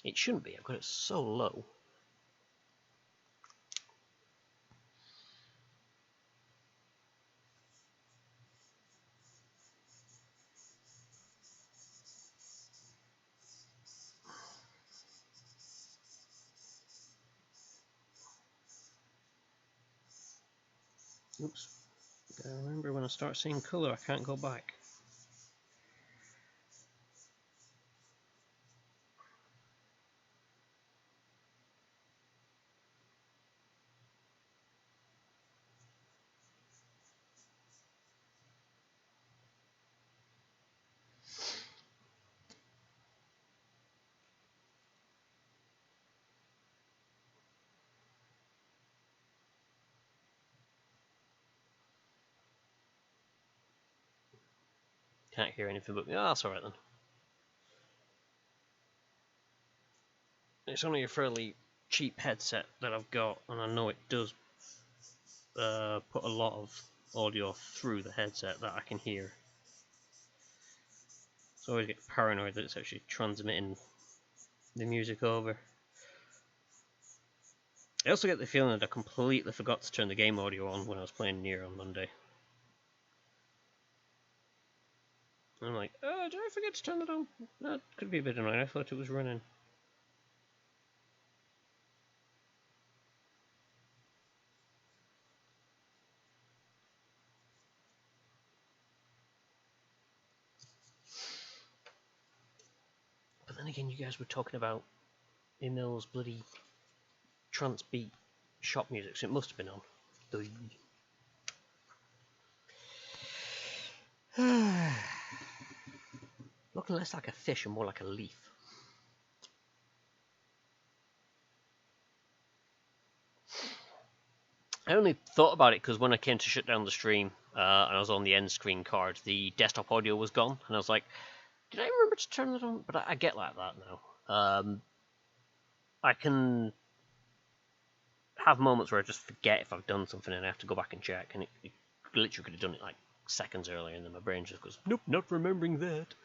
It shouldn't be, I've got it so low. Oops. Gotta remember, when I start seeing colour, I can't go back. Can't hear anything but me. Oh, that's alright then. It's only a fairly cheap headset that I've got, and I know it does put a lot of audio through the headset that I can hear. So I always get paranoid that it's actually transmitting the music over. I also get the feeling that I completely forgot to turn the game audio on when I was playing Nier on Monday. And I'm like, oh, did I forget to turn it on? That could be a bit annoying, I thought it was running. But then again, you guys were talking about Emil's bloody trance beat shop music, so it must have been on. Looking less like a fish and more like a leaf. I only thought about it because when I came to shut down the stream and I was on the end screen card, the desktop audio was gone, and I was like, did I remember to turn it on? But I get like that now. I can have moments where I just forget if I've done something and I have to go back and check, and it literally could have done it like seconds earlier, and then my brain just goes, nope, not remembering that.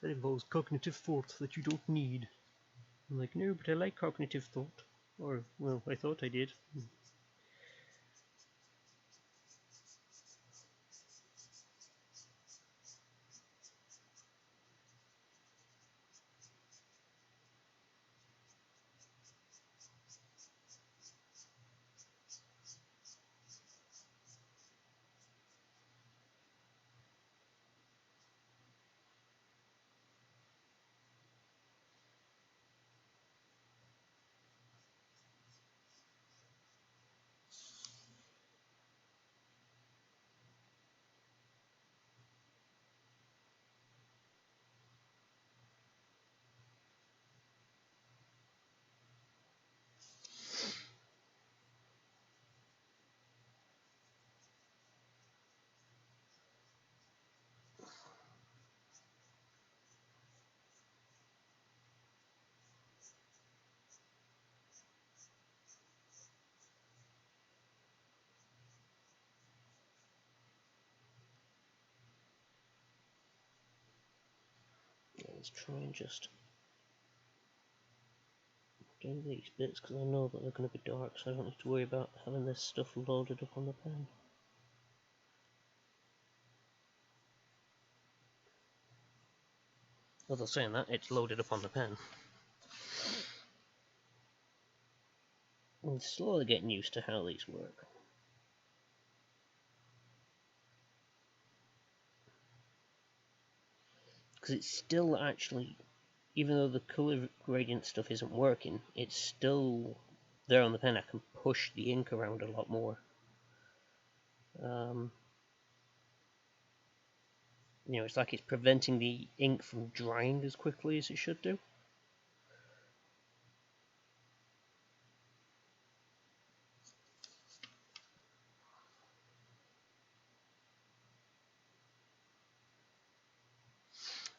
That involves cognitive thought that you don't need. I'm like, no, but I like cognitive thought. Or, well, I thought I did. let's try and just do these bits because I know that they're going to be dark, so I don't need to worry about having this stuff loaded up on the pen. Although saying that, it's loaded up on the pen. I'm slowly getting used to how these work. Because it's still actually, even though the colour gradient stuff isn't working, it's still there on the pen. I can push the ink around a lot more. You know, it's like it's preventing the ink from drying as quickly as it should do.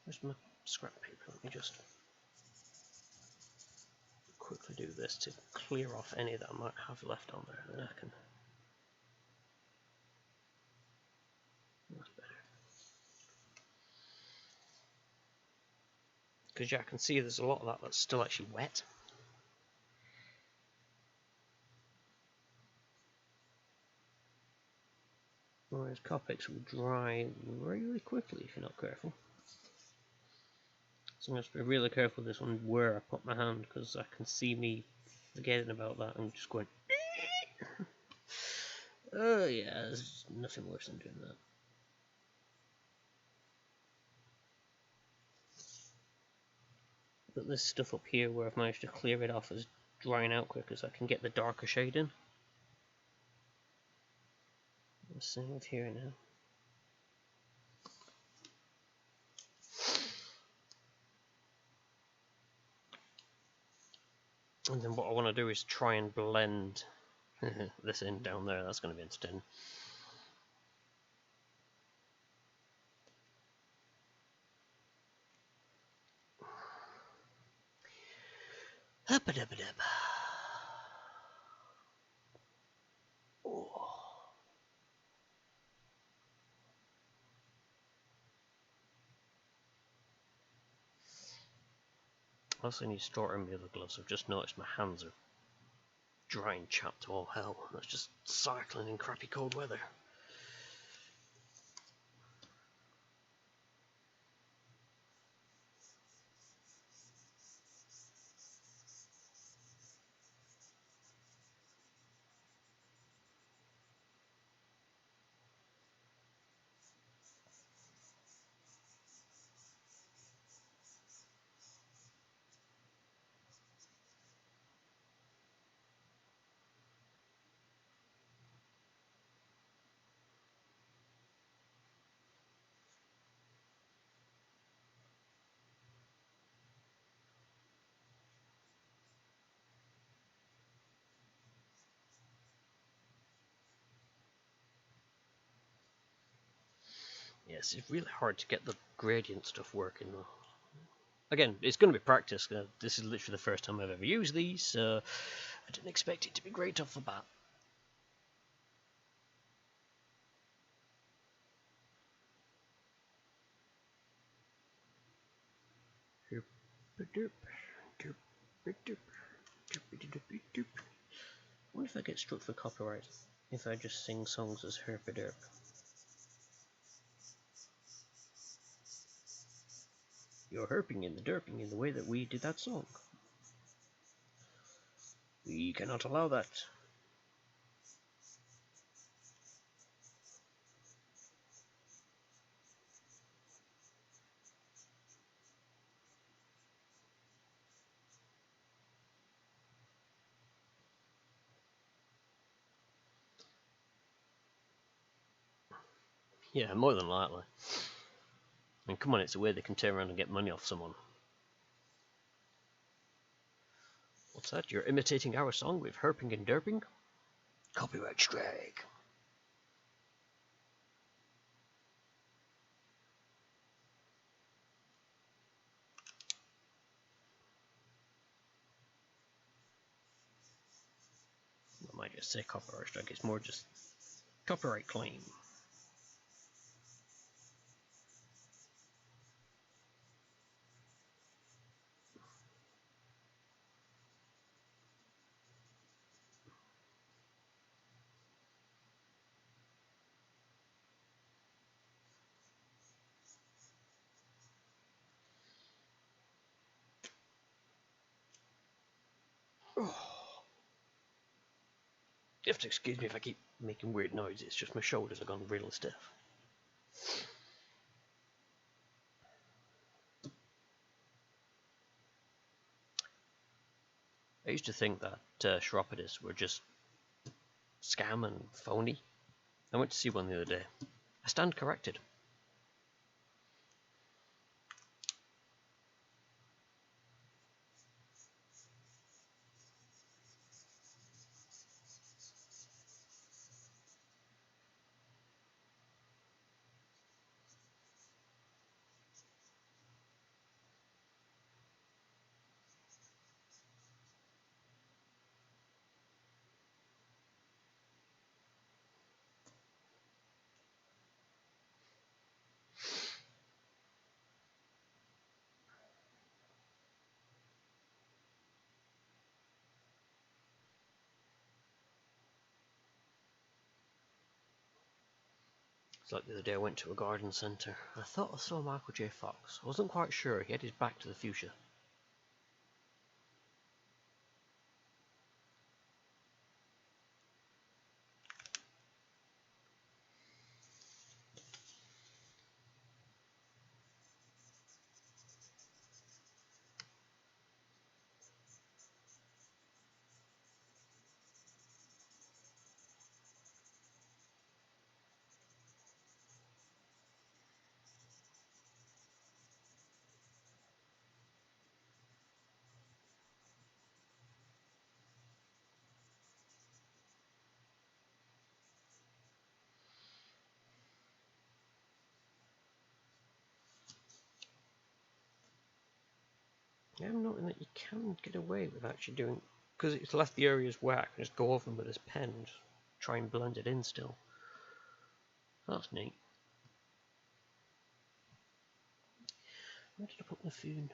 Where's my scrap paper? Let me just quickly do this to clear off any that I might have left on there, then I can... That's better. Because yeah, I can see there's a lot of that that's still actually wet. Whereas Copics will dry really quickly if you're not careful. So I'm going to be really careful with this one where I put my hand, because I can see me forgetting about that and just going... Oh yeah, there's nothing worse than doing that. But this stuff up here where I've managed to clear it off is drying out quicker, so I can get the darker shade in. Same with here now. And then what I want to do is try and blend this in down there. That's going to be interesting. Oh. I also need to start on the other gloves. I've just noticed my hands are dry and chapped to all hell. That's just cycling in crappy cold weather. Yes, it's really hard to get the gradient stuff working though. Again, it's going to be practice. This is literally the first time I've ever used these, so I didn't expect it to be great off the bat. I wonder if I get struck for copyright if I just sing songs as herpaderp. You're herping and derping in the way that we did that song. We cannot allow that. Yeah, more than likely. I mean, come on, it's a way they can turn around and get money off someone. What's that? You're imitating our song with herping and derping? Copyright strike. I might just say copyright strike, it's more just copyright claim. Oh. You have to excuse me if I keep making weird noises, it's just my shoulders have gone real stiff. I used to think that chiropodists were just scam and phony. I went to see one the other day. I stand corrected. It's like the other day I went to a garden centre. I thought I saw Michael J. Fox. I wasn't quite sure. He had his back to the fuchsia. Yeah, I'm noting that you can get away with actually doing, because it's left the areas wet, I can just go over them with this pen and try and blend it in still. That's neat. Where did I put my phone?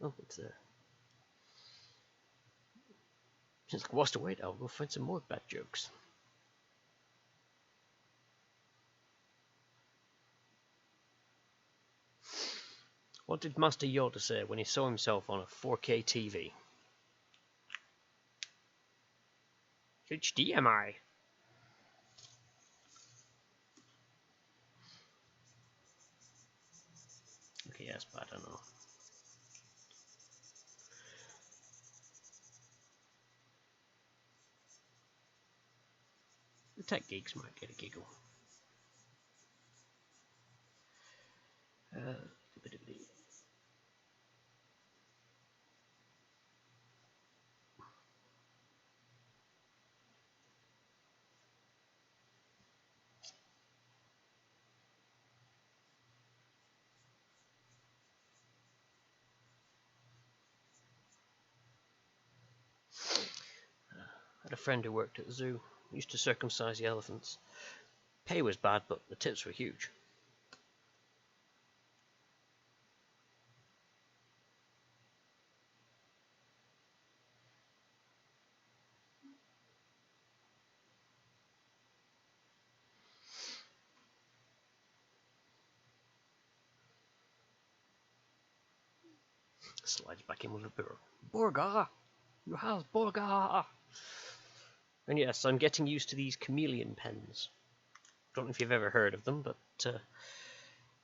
Oh, it's there. Since I lost away, I'll go find some more bad jokes. What did Master Yoda say when he saw himself on a 4K TV? HDMI. Okay, yes, but I don't know. The tech geeks might get a giggle. Uh, I had a friend who worked at the zoo. He used to circumcise the elephants. Pay was bad, but the tips were huge. Slides back in with a beer. Borga! You have Borga! And yes, I'm getting used to these chameleon pens. Don't know if you've ever heard of them, but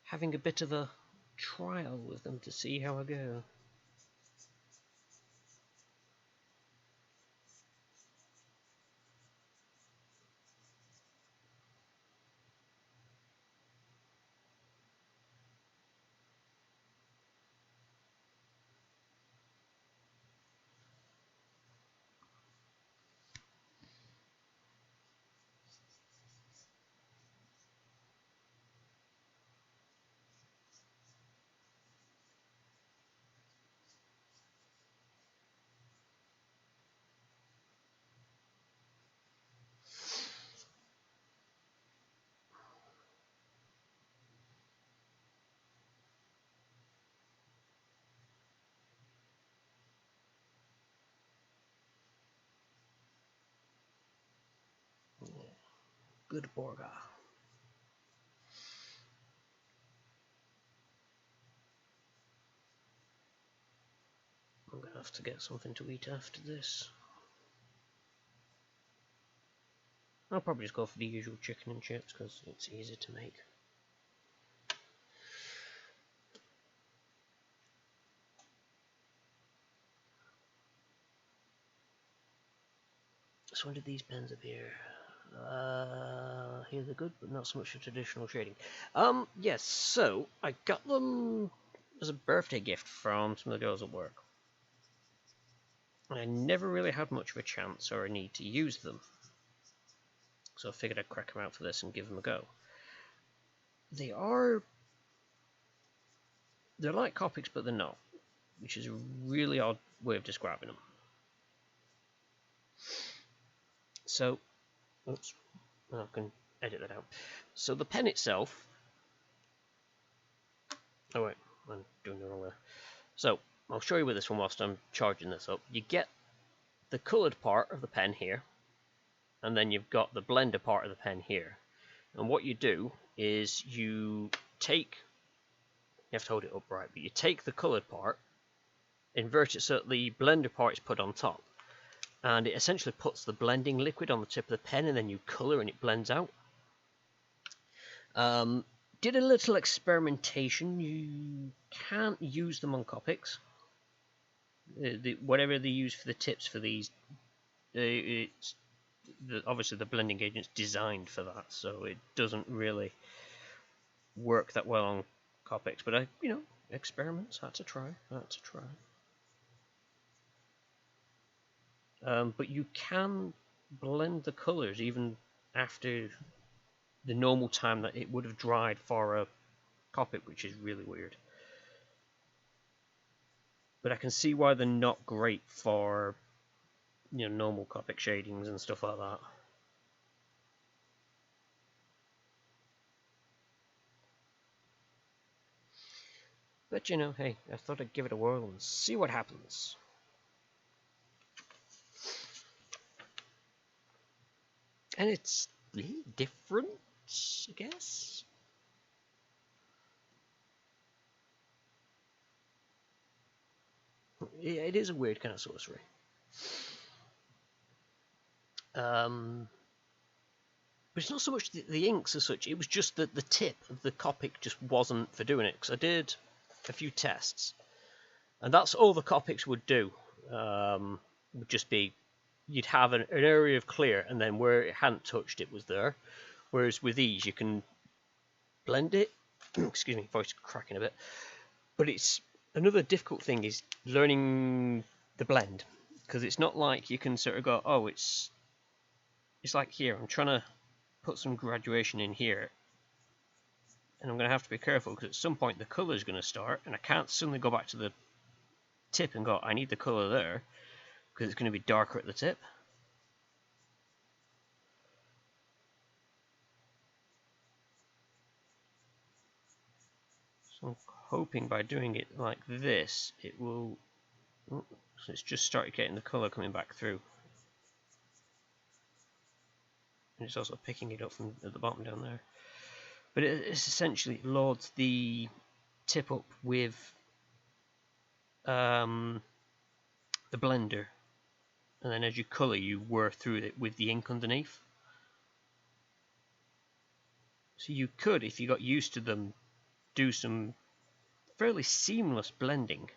having a bit of a trial with them to see how I go. Good Borga. I'm gonna off to get something to eat after this. I'll probably just go for the usual chicken and chips because it's easy to make. So when did these pens appear? Here they're good, but not so much for traditional shading. Yes, so I got them as a birthday gift from some of the girls at work. And I never really had much of a chance or a need to use them. So I figured I'd crack them out for this and give them a go. They're like Copics, but they're not, which is a really odd way of describing them. So, oops, I can edit that out. So the pen itself, oh wait, I'm doing the wrong way. So I'll show you with this one whilst I'm charging this up. You get the coloured part of the pen here, and then you've got the blender part of the pen here. And what you do is you have to hold it upright, but you take the coloured part, invert it so that the blender part is put on top, and it essentially puts the blending liquid on the tip of the pen, and then you colour and it blends out. Did a little experimentation. You can't use them on Copics. Whatever they use for the tips for these, obviously the blending agent's designed for that, so it doesn't really work that well on Copics. But experiments, had to try. But you can blend the colours even after the normal time that it would have dried for a Copic, which is really weird. But I can see why they're not great for normal Copic shadings and stuff like that. But hey, I thought I'd give it a whirl and see what happens. And it's really different, I guess. Yeah, it is a weird kind of sorcery. But it's not so much the inks as such, it was just that the tip of the Copic just wasn't for doing it. Because I did a few tests, and that's all the Copics would do. Would just be, you'd have an area of clear, and then where it hadn't touched it was there. Whereas with these, you can blend it. Excuse me, voice cracking a bit. But it's another difficult thing is learning the blend, because it's not like you can sort of go, oh, it's like here. I'm trying to put some graduation in here, and I'm going to have to be careful because at some point the colour is going to start, and I can't suddenly go back to the tip and go, I need the colour there, because it's going to be darker at the tip. So I'm hoping by doing it like this, it will. So it's just started getting the colour coming back through. And it's also picking it up from at the bottom down there. But it's essentially loads the tip up with the blender, and then as you colour, you wear through it with the ink underneath. So you could, if you got used to them, do some fairly seamless blending.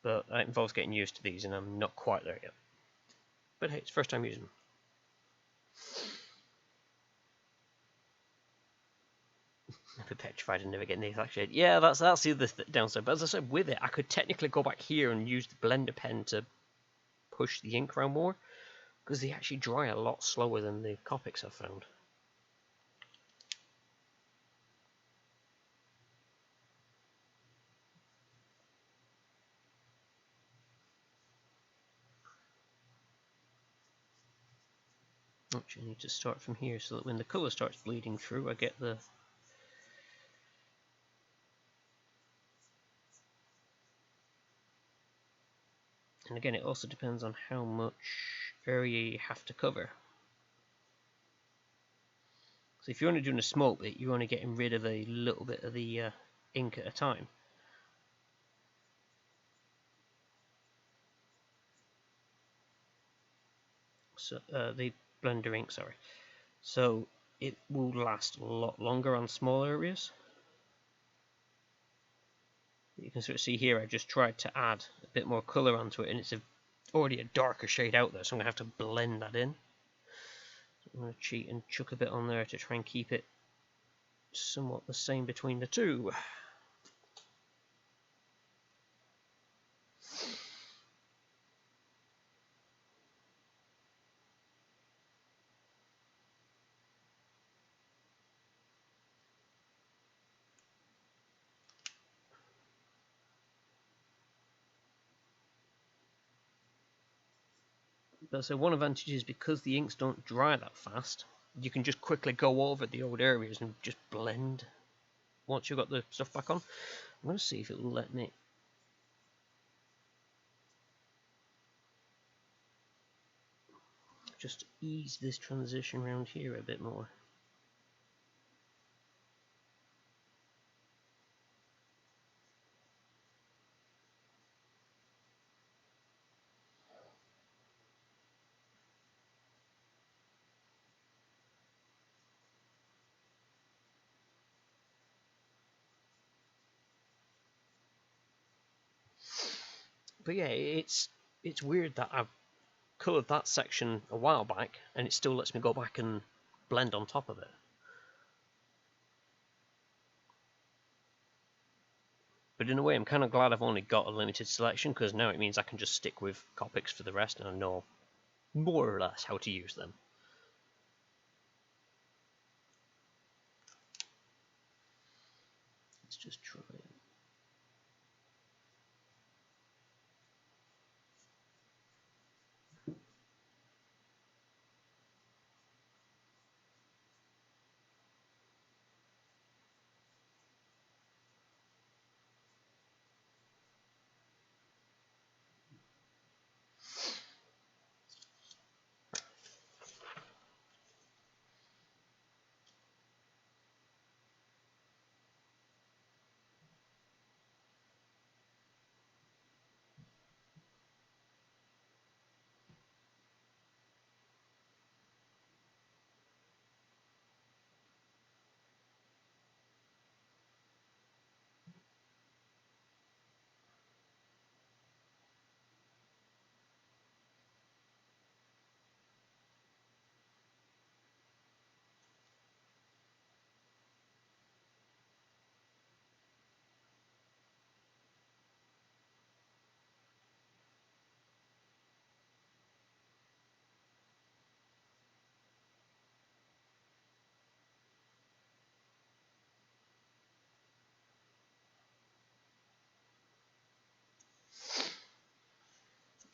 But that involves getting used to these, and I'm not quite there yet. But hey, it's first time using them. Petrified and never getting the exact shade. Yeah, that's the other downside. But as I said, with it, I could technically go back here and use the blender pen to push the ink around more, because they actually dry a lot slower than the Copics I've found. Actually, I need to start from here so that when the colour starts bleeding through, I get the. And again, it also depends on how much area you have to cover. So if you're only doing a small bit, you're only getting rid of a little bit of the ink at a time. so the blender ink, sorry. So it will last a lot longer on small areas. You can sort of see here I just tried to add a bit more colour onto it, and it's already a darker shade out there, so I'm going to have to blend that in. So I'm going to cheat and chuck a bit on there to try and keep it somewhat the same between the two. But so one advantage is because the inks don't dry that fast, you can just quickly go over the old areas and just blend once you've got the stuff back on. I'm going to see if it will let me. Just ease this transition around here a bit more. But yeah, it's weird that I've coloured that section a while back and it still lets me go back and blend on top of it. But in a way, I'm kind of glad I've only got a limited selection, because now it means I can just stick with Copics for the rest and I know more or less how to use them. Let's just try it.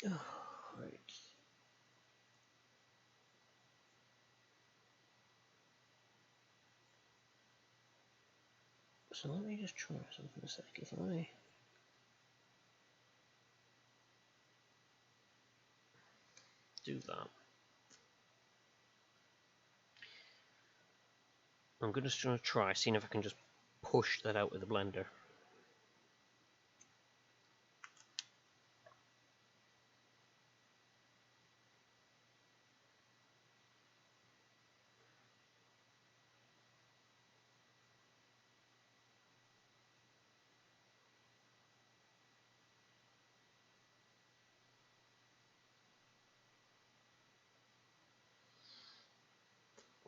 Oh, right. So let me just try something a sec. If I do that, I'm just going to try seeing if I can just push that out with the blender.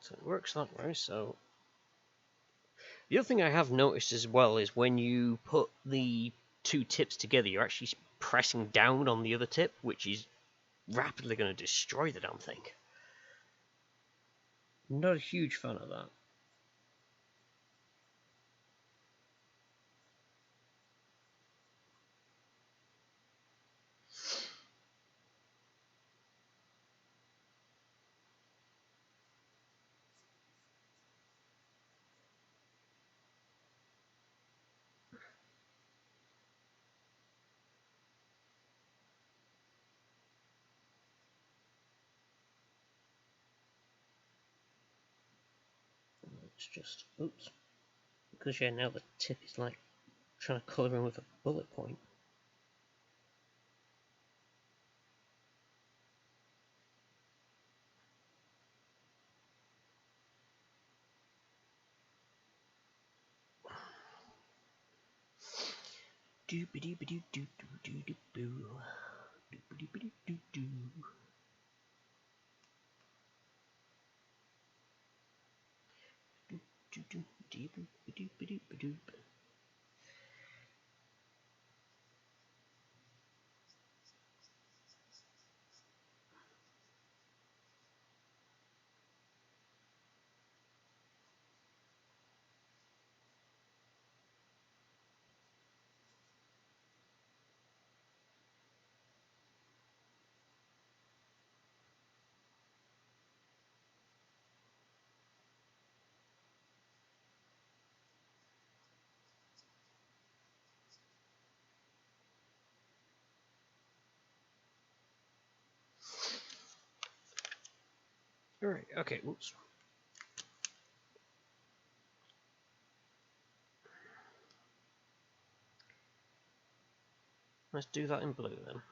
So it works that way. So the other thing I have noticed as well is when you put the two tips together, you're actually pressing down on the other tip, which is rapidly going to destroy the damn thing. Not a huge fan of that. It's just, oops, because yeah, now the tip is like trying to colour in with a bullet point. Alright, okay, whoops. Let's do that in blue then.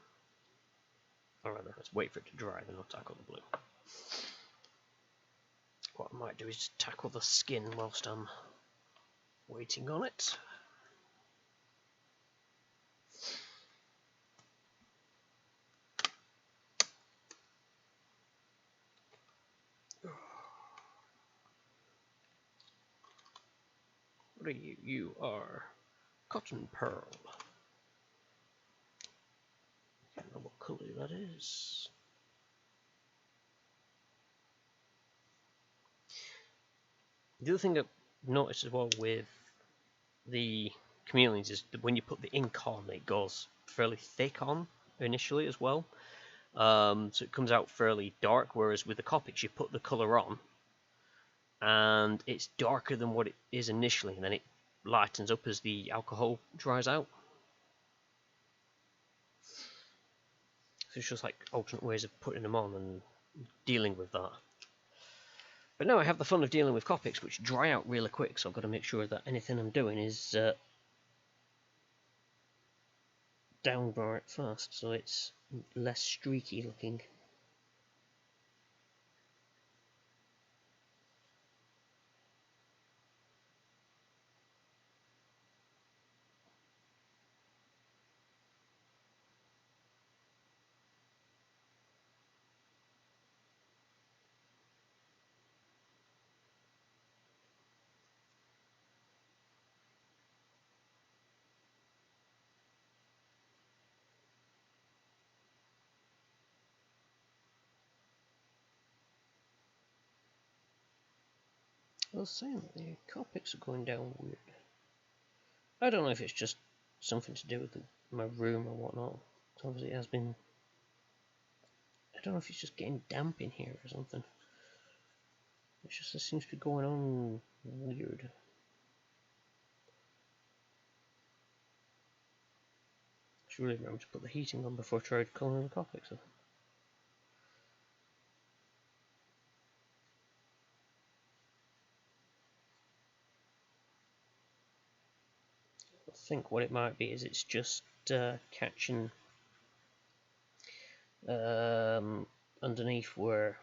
Or rather, let's wait for it to dry, then I'll tackle the blue. What I might do is tackle the skin whilst I'm waiting on it. What are you? You are Cotton Pearl. I don't know what colour that is. The other thing I've noticed as well with the chameleons is that when you put the ink on, it goes fairly thick on initially as well. So it comes out fairly dark, whereas with the Copics you put the colour on and it's darker than what it is initially, and then it lightens up as the alcohol dries out. So it's just like alternate ways of putting them on and dealing with that. But now I have the fun of dealing with Copics, which dry out really quick, so I've got to make sure that anything I'm doing is downright fast, so it's less streaky looking. I was saying that the Copics are going down weird. I don't know if it's just something to do with my room or whatnot. Obviously it has been... I don't know if it's just getting damp in here or something. It's just, it seems to be going on weird. I should really remember to put the heating on before I tried colouring the Copics. I think what it might be is it's just catching underneath where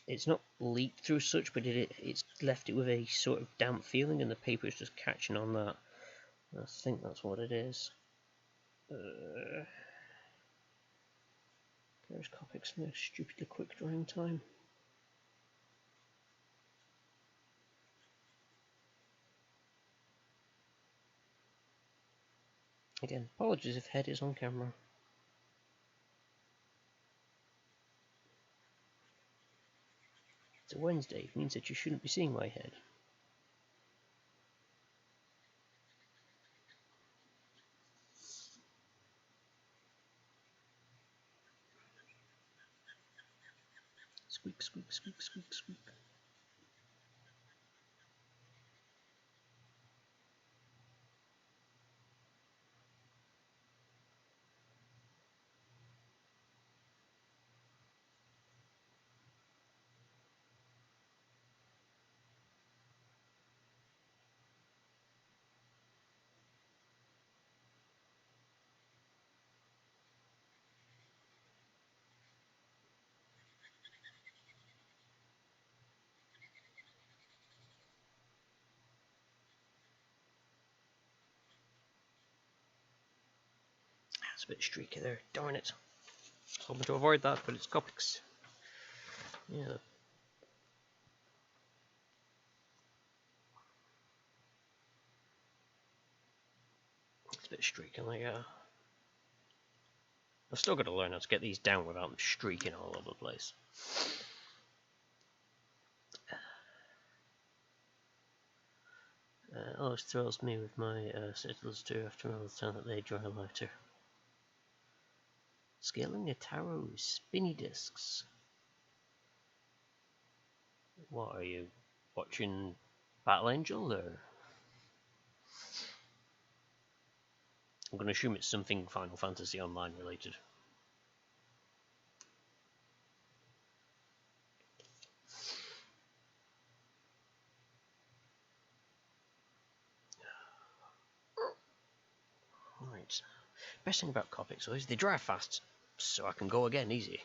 it's not leaked through such, but it's left it with a sort of damp feeling, and the paper is just catching on that. I think that's what it is. There's Copics and their stupidly quick drying time. Again, apologies if head is on camera. It's a Wednesday, it means that you shouldn't be seeing my head. Squeak, squeak, squeak, squeak, squeak. It's a bit streaky there. Darn it. I was hoping to avoid that, but it's Copics. Yeah. It's a bit streaky like that. I've still got to learn how to get these down without them streaking all over the place. Always thrills me with my settlers too after all the time that they dry lighter. Scaling a tarot with spinny discs. What are you watching? Battle Angel or? I'm going to assume it's something Final Fantasy Online related. Right. Best thing about Copics though is they dry fast, so I can go again easy.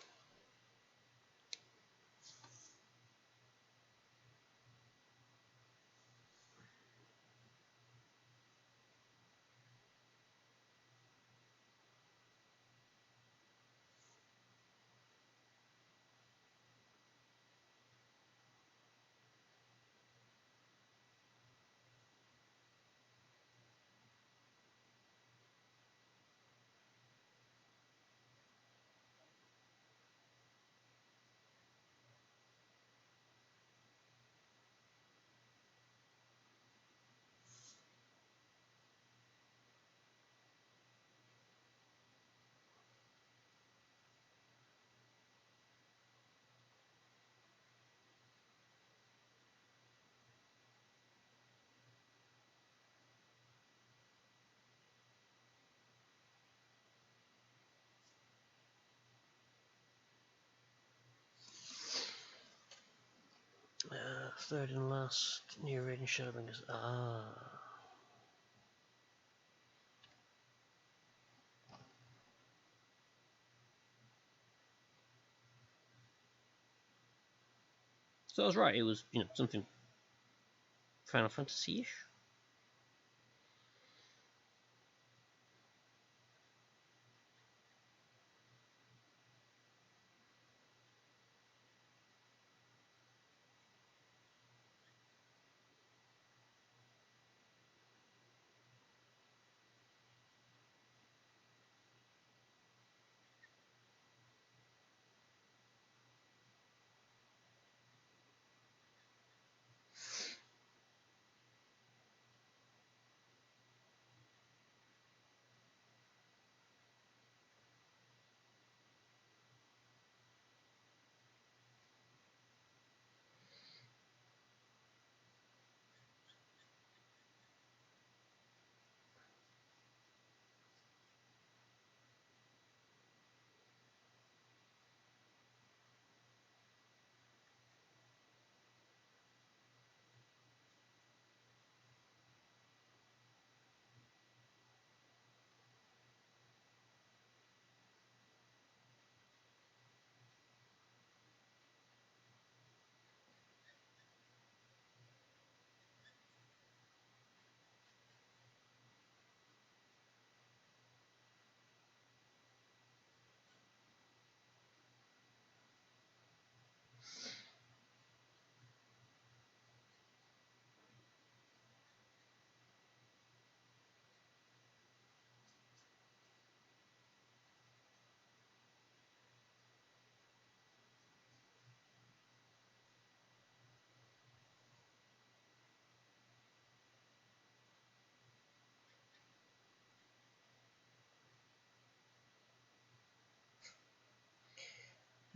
Third and last near range Shadowbringers. So I was right, it was, something Final Fantasy-ish.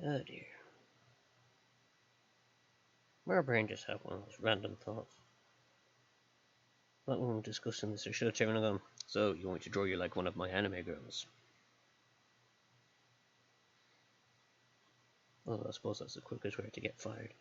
Oh dear. My brain just had one of those random thoughts. Like when we were discussing this, I should have taken a gun. So, you want me to draw you like one of my anime girls? Well, I suppose that's the quickest way to get fired.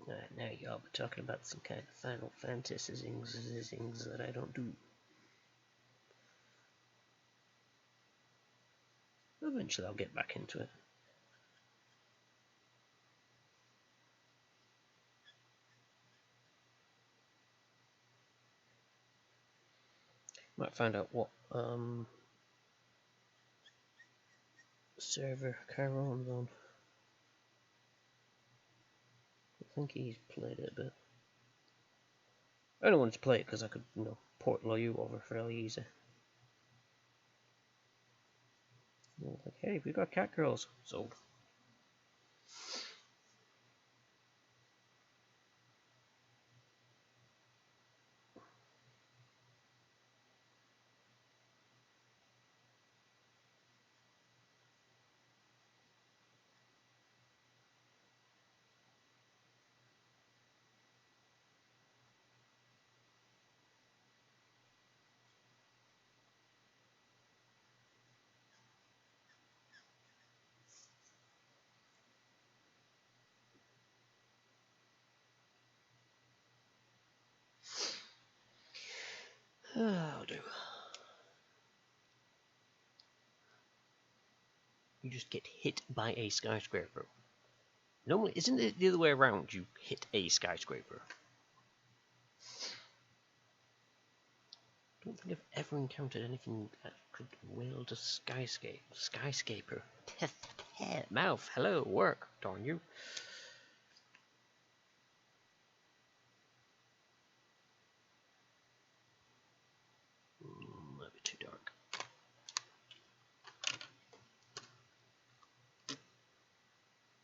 Now y'all be talking about some kind of Final Fantasy things that I don't do. Eventually I'll get back into it. Might find out what server Chiron's on. I think he's played it a bit. I don't want to play it because I could, port you over fairly easy. Like, hey, we got cat girls. Sold. Oh, do. You just get hit by a skyscraper. Normally, isn't it the other way around? You hit a skyscraper. I don't think I've ever encountered anything that could wield a skyscraper. Mouth, hello, work, darn you. Might be too dark.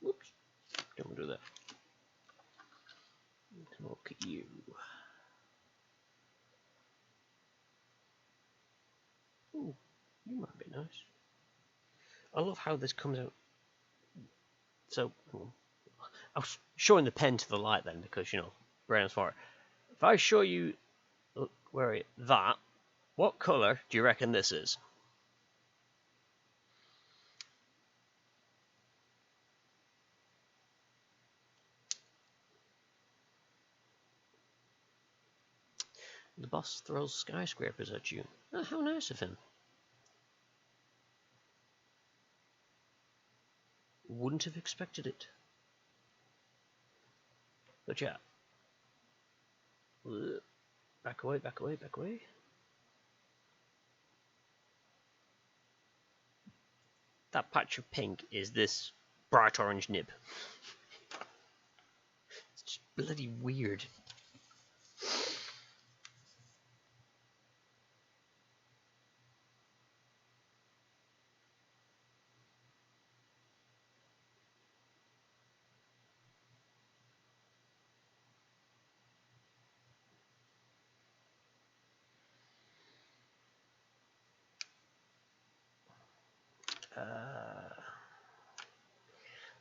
Whoops, don't want to do that. Look at you. Ooh, you might be nice. I love how this comes out. So, I was showing the pen to the light then because, brown's for it. If I show you, that, what colour do you reckon this is? The boss throws skyscrapers at you. Oh, how nice of him. Wouldn't have expected it. But yeah. Back away, back away, back away. That patch of pink is this bright orange nib. It's just bloody weird.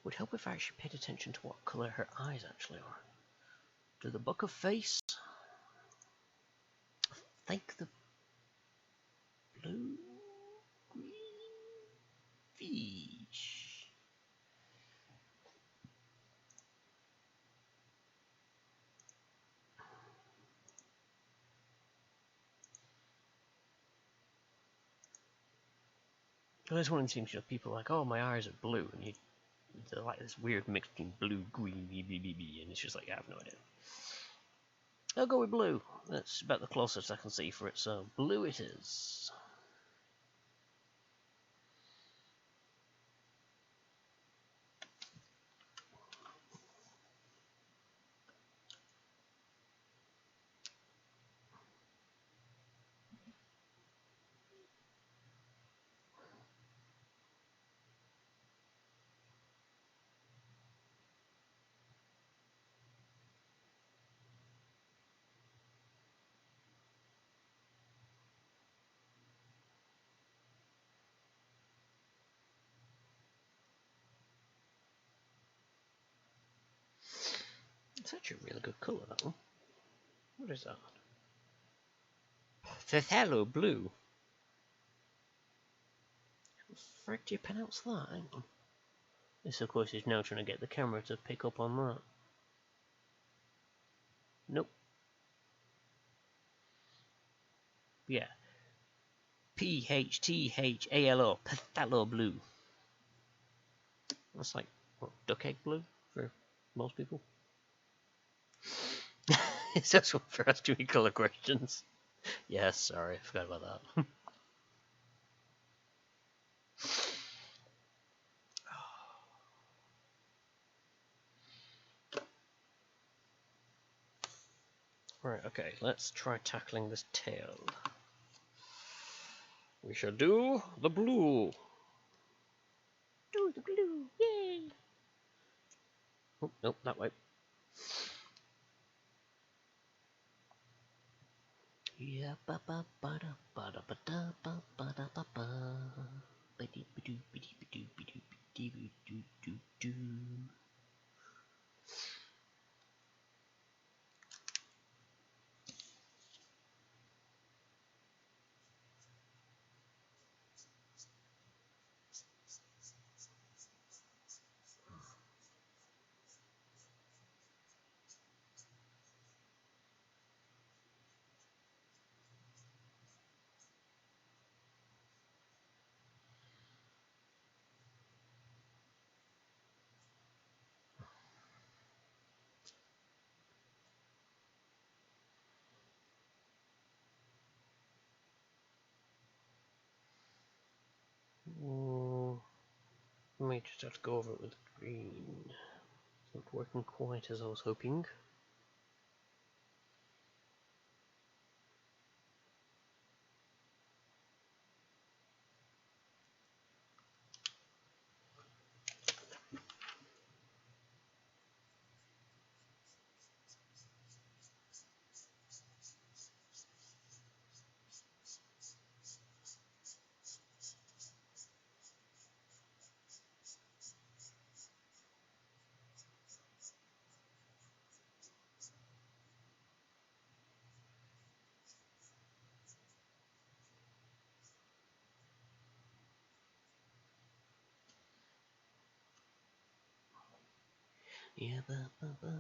Would help if I actually paid attention to what colour her eyes actually are. Do the buck of face? I think the blue green fish. Well, this one seems people are like, oh, my eyes are blue, and they're like this weird mix between blue, green, and it's just like, I have no idea. I'll go with blue. That's about the closest I can see for it, so blue it is. It's actually a really good colour, that one. What is that? Phthalo blue. How the frick do you pronounce that? Hang on. This, of course, is now trying to get the camera to pick up on that. Nope. Yeah. PHTHALO. Phthalo blue. That's like, what, duck egg blue for most people? Is that what for asking me colour questions? Yes, sorry, I forgot about that. Right, okay, let's try tackling this tail. We shall do the blue. Do the blue, yay! Oh, nope, that way. Yeah, ba ba ba da ba da ba da ba ba da ba ba. Ba dee ba doo ba dee ba doo ba doo ba dee ba doo doo doo. Might just have to go over it with green. It's not working quite as I was hoping. Yeah, ba ba ba.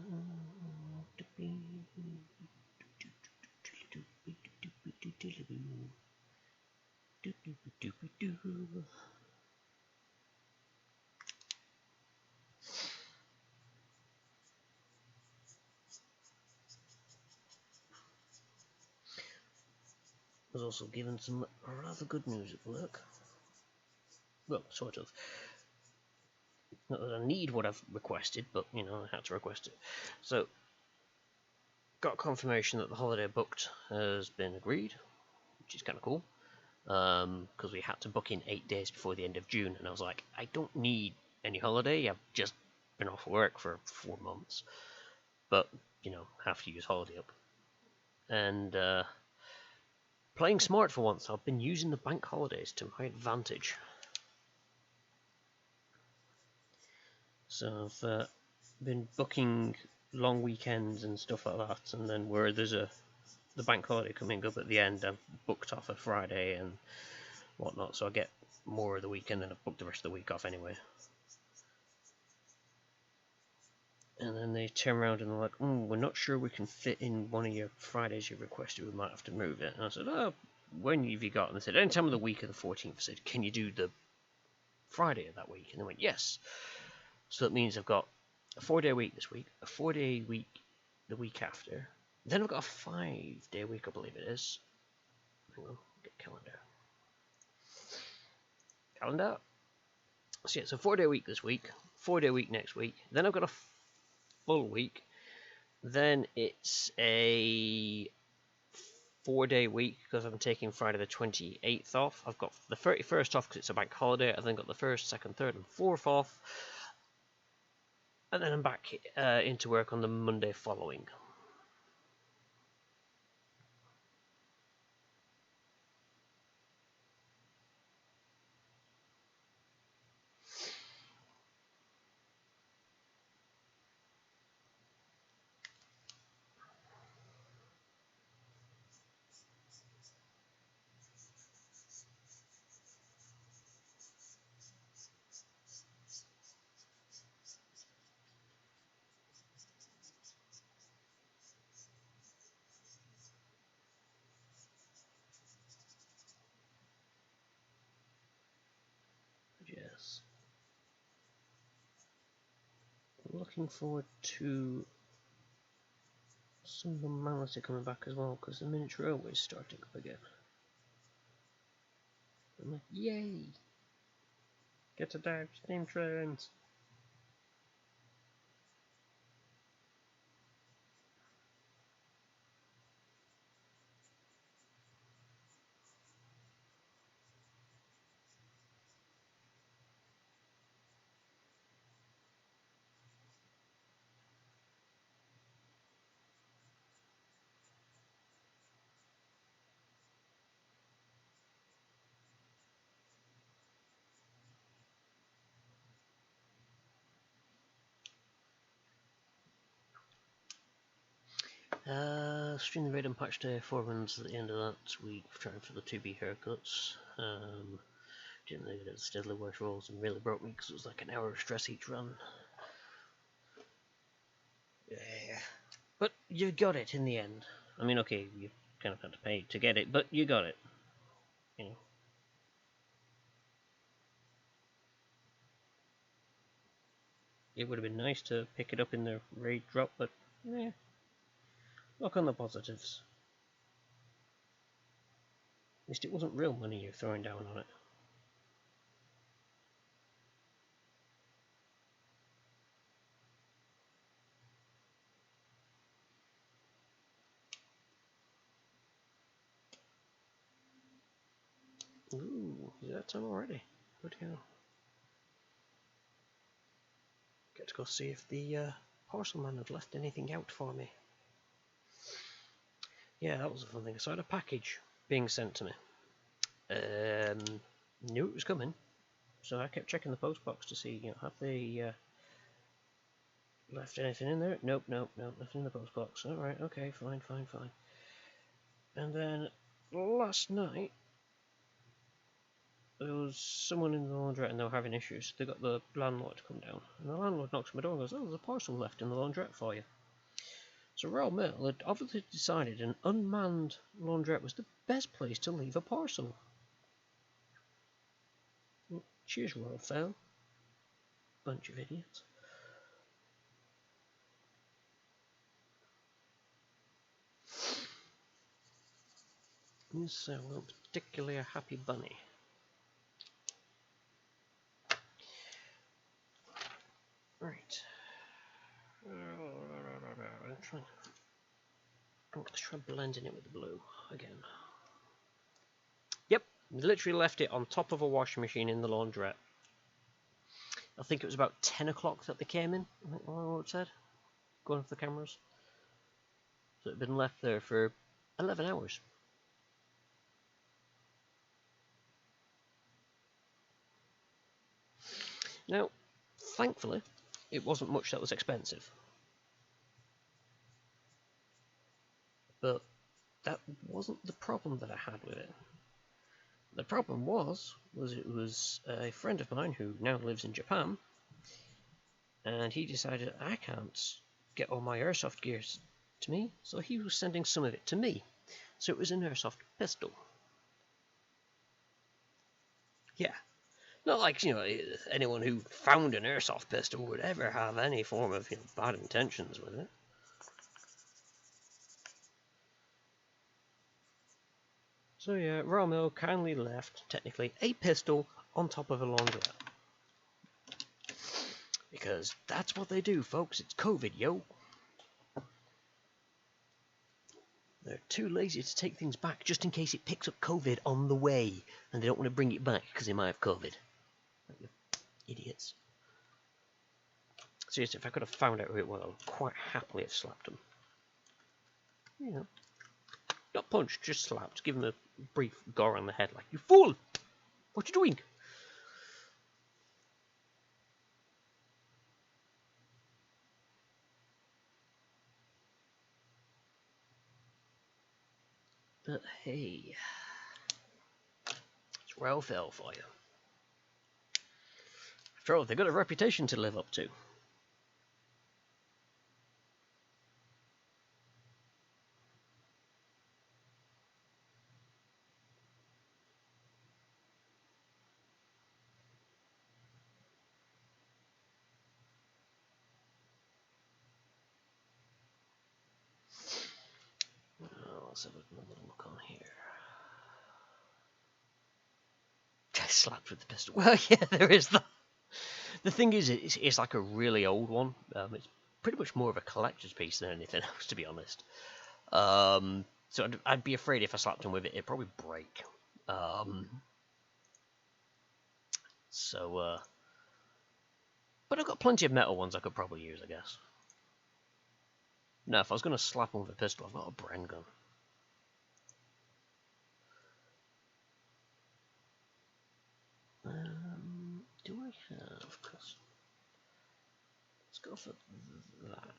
Was also given some rather good news at work. Well, sort of. Not that I need what I've requested, but, you know, I had to request it. So, got confirmation that the holiday booked has been agreed, which is kind of cool. Because we had to book in 8 days before the end of June, and I was like, I don't need any holiday, I've just been off work for 4 months. But, you know, have to use holiday up. And, playing smart for once, I've been using the bank holidays to my advantage. So I've been booking long weekends and stuff like that, and then where there's the bank holiday coming up at the end, I've booked off a Friday and whatnot, so I get more of the weekend and I've booked the rest of the week off anyway. And then they turn around and they're like, we're not sure we can fit in one of your Fridays you requested, we might have to move it. And I said, oh, when have you got? And they said, any time of the week of the 14th. I said, can you do the Friday of that week? And they went, yes. So that means I've got a 4-day week this week, a 4-day week the week after. Then I've got a 5-day week, I believe it is. Hang on, get calendar. Calendar. So yeah, so 4-day week this week, 4-day week next week. Then I've got a full week. Then it's a 4-day week because I'm taking Friday the 28th off. I've got the 31st off because it's a bank holiday. I've then got the 1st, 2nd, 3rd, and 4th off. And then I'm back into work on the Monday following. looking forward to some normality coming back as well, because the miniature railway is starting up again. I'm like, yay! Get to dive steam trains! Stream the raid and patch day 4 runs at the end of that week, trying for the 2B haircuts. Didn't really get steadily worse rolls and really broke me because it was like an hour of stress each run. Yeah. But you got it in the end. I mean, okay, you kind of had to pay to get it, but you got it. You know. It would have been nice to pick it up in the raid drop, but yeah. Look on the positives. At least it wasn't real money you're throwing down on it. Ooh, is that time already? Good hell. Get to go see if the parcel man had left anything out for me. Yeah, that was a fun thing. So I had a package being sent to me. Knew it was coming, so I kept checking the post box to see, have they left anything in there? Nope, nothing in the post box. Alright, okay, fine. And then last night, there was someone in the laundrette and they were having issues. They got the landlord to come down, and the landlord knocks on my door and goes, "Oh, there's a parcel left in the laundrette for you." So Royal Mail had obviously decided an unmanned laundrette was the best place to leave a parcel. Cheers, Royal Mail. Bunch of idiots. So, well, particularly a happy bunny. Right. Let's try blending it with the blue again. Yep, literally left it on top of a washing machine in the laundrette. I think it was about 10 o'clock that they came in, I think what it said, going off the cameras. So it had been left there for 11 hours. Now, thankfully, it wasn't much that was expensive. But that wasn't the problem that I had with it. The problem was it was a friend of mine who now lives in Japan, and he decided I can't get all my airsoft gears to me, so he was sending some of it to me. So it was an airsoft pistol. Yeah. Not like, anyone who found an airsoft pistol would ever have any form of, bad intentions with it. So yeah, Royal Mail kindly left, technically, a pistol on top of a laundrette. Because that's what they do, folks. It's COVID, yo. They're too lazy to take things back just in case it picks up COVID on the way, and they don't want to bring it back because they might have COVID. Idiots. Seriously, if I could have found out who it was, I would quite happily have slapped them. Not punched, just slapped. Give him a brief gore on the head, like, "You fool! What you doing?" But hey, it's well fell for you. After all, they've got a reputation to live up to. let's have another look on here. Slapped with the pistol. Well, yeah, there is that. The thing is, it's like a really old one. It's pretty much more of a collector's piece than anything else, to be honest. So I'd be afraid if I slapped him with it, it'd probably break. But I've got plenty of metal ones I could probably use, I guess. No, if I was going to slap him with a pistol, I've got a Bren gun. Do I have? Cause let's go for that.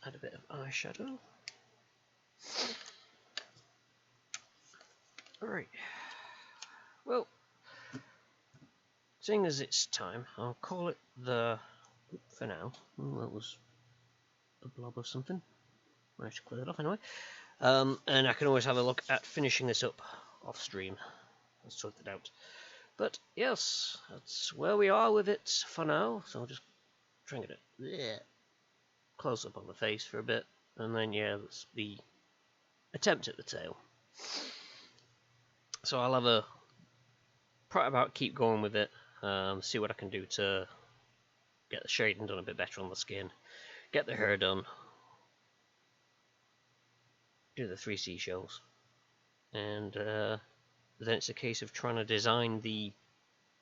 Add a bit of eyeshadow. Alright. Well, seeing as it's time, I'll call it the... for now. Well, that was a blob of something. I should clear it off anyway. And I can always have a look at finishing this up off stream. I'll sort it out. But yes, that's where we are with it for now. So I'll just try and get it close up on the face for a bit. And then, yeah, that's the attempt at the tail. So I'll have a keep going with it. See what I can do to get the shading done a bit better on the skin. Get the hair done. Do the 3 seashells. And then it's a case of trying to design the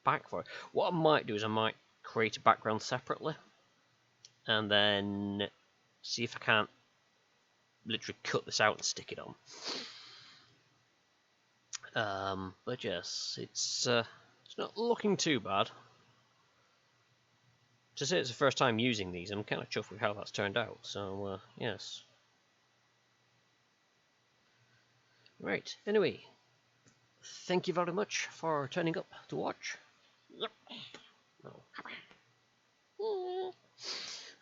back for it. What I might do is I might create a background separately. And then see if I can't literally cut this out and stick it on. But yes, it's not looking too bad. To say it's the first time using these, I'm kind of chuffed with how that's turned out. So yes. Right. Anyway, thank you very much for turning up to watch. Yep. Oh.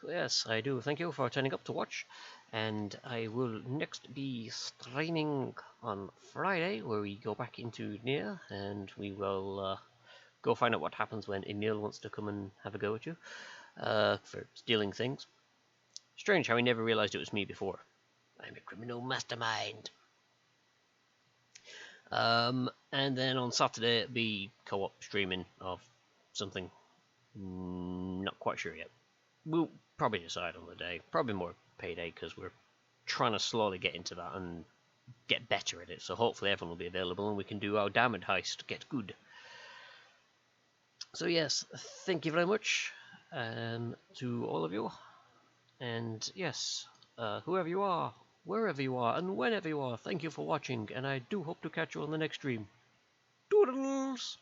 So yes, I do thank you for turning up to watch, and I will next be streaming on Friday, where we go back into Nier, and we will go find out what happens when Emil wants to come and have a go at you for stealing things. Strange how he never realised it was me before. I'm a criminal mastermind. And then on Saturday it'll be co-op streaming of something. Not quite sure yet. We'll probably decide on the day. Probably more Payday, because we're trying to slowly get into that and get better at it. So hopefully everyone will be available and we can do our diamond heist, get good. So yes, thank you very much to all of you. And yes, whoever you are, wherever you are, and whenever you are, thank you for watching, and I do hope to catch you on the next stream. Doodles!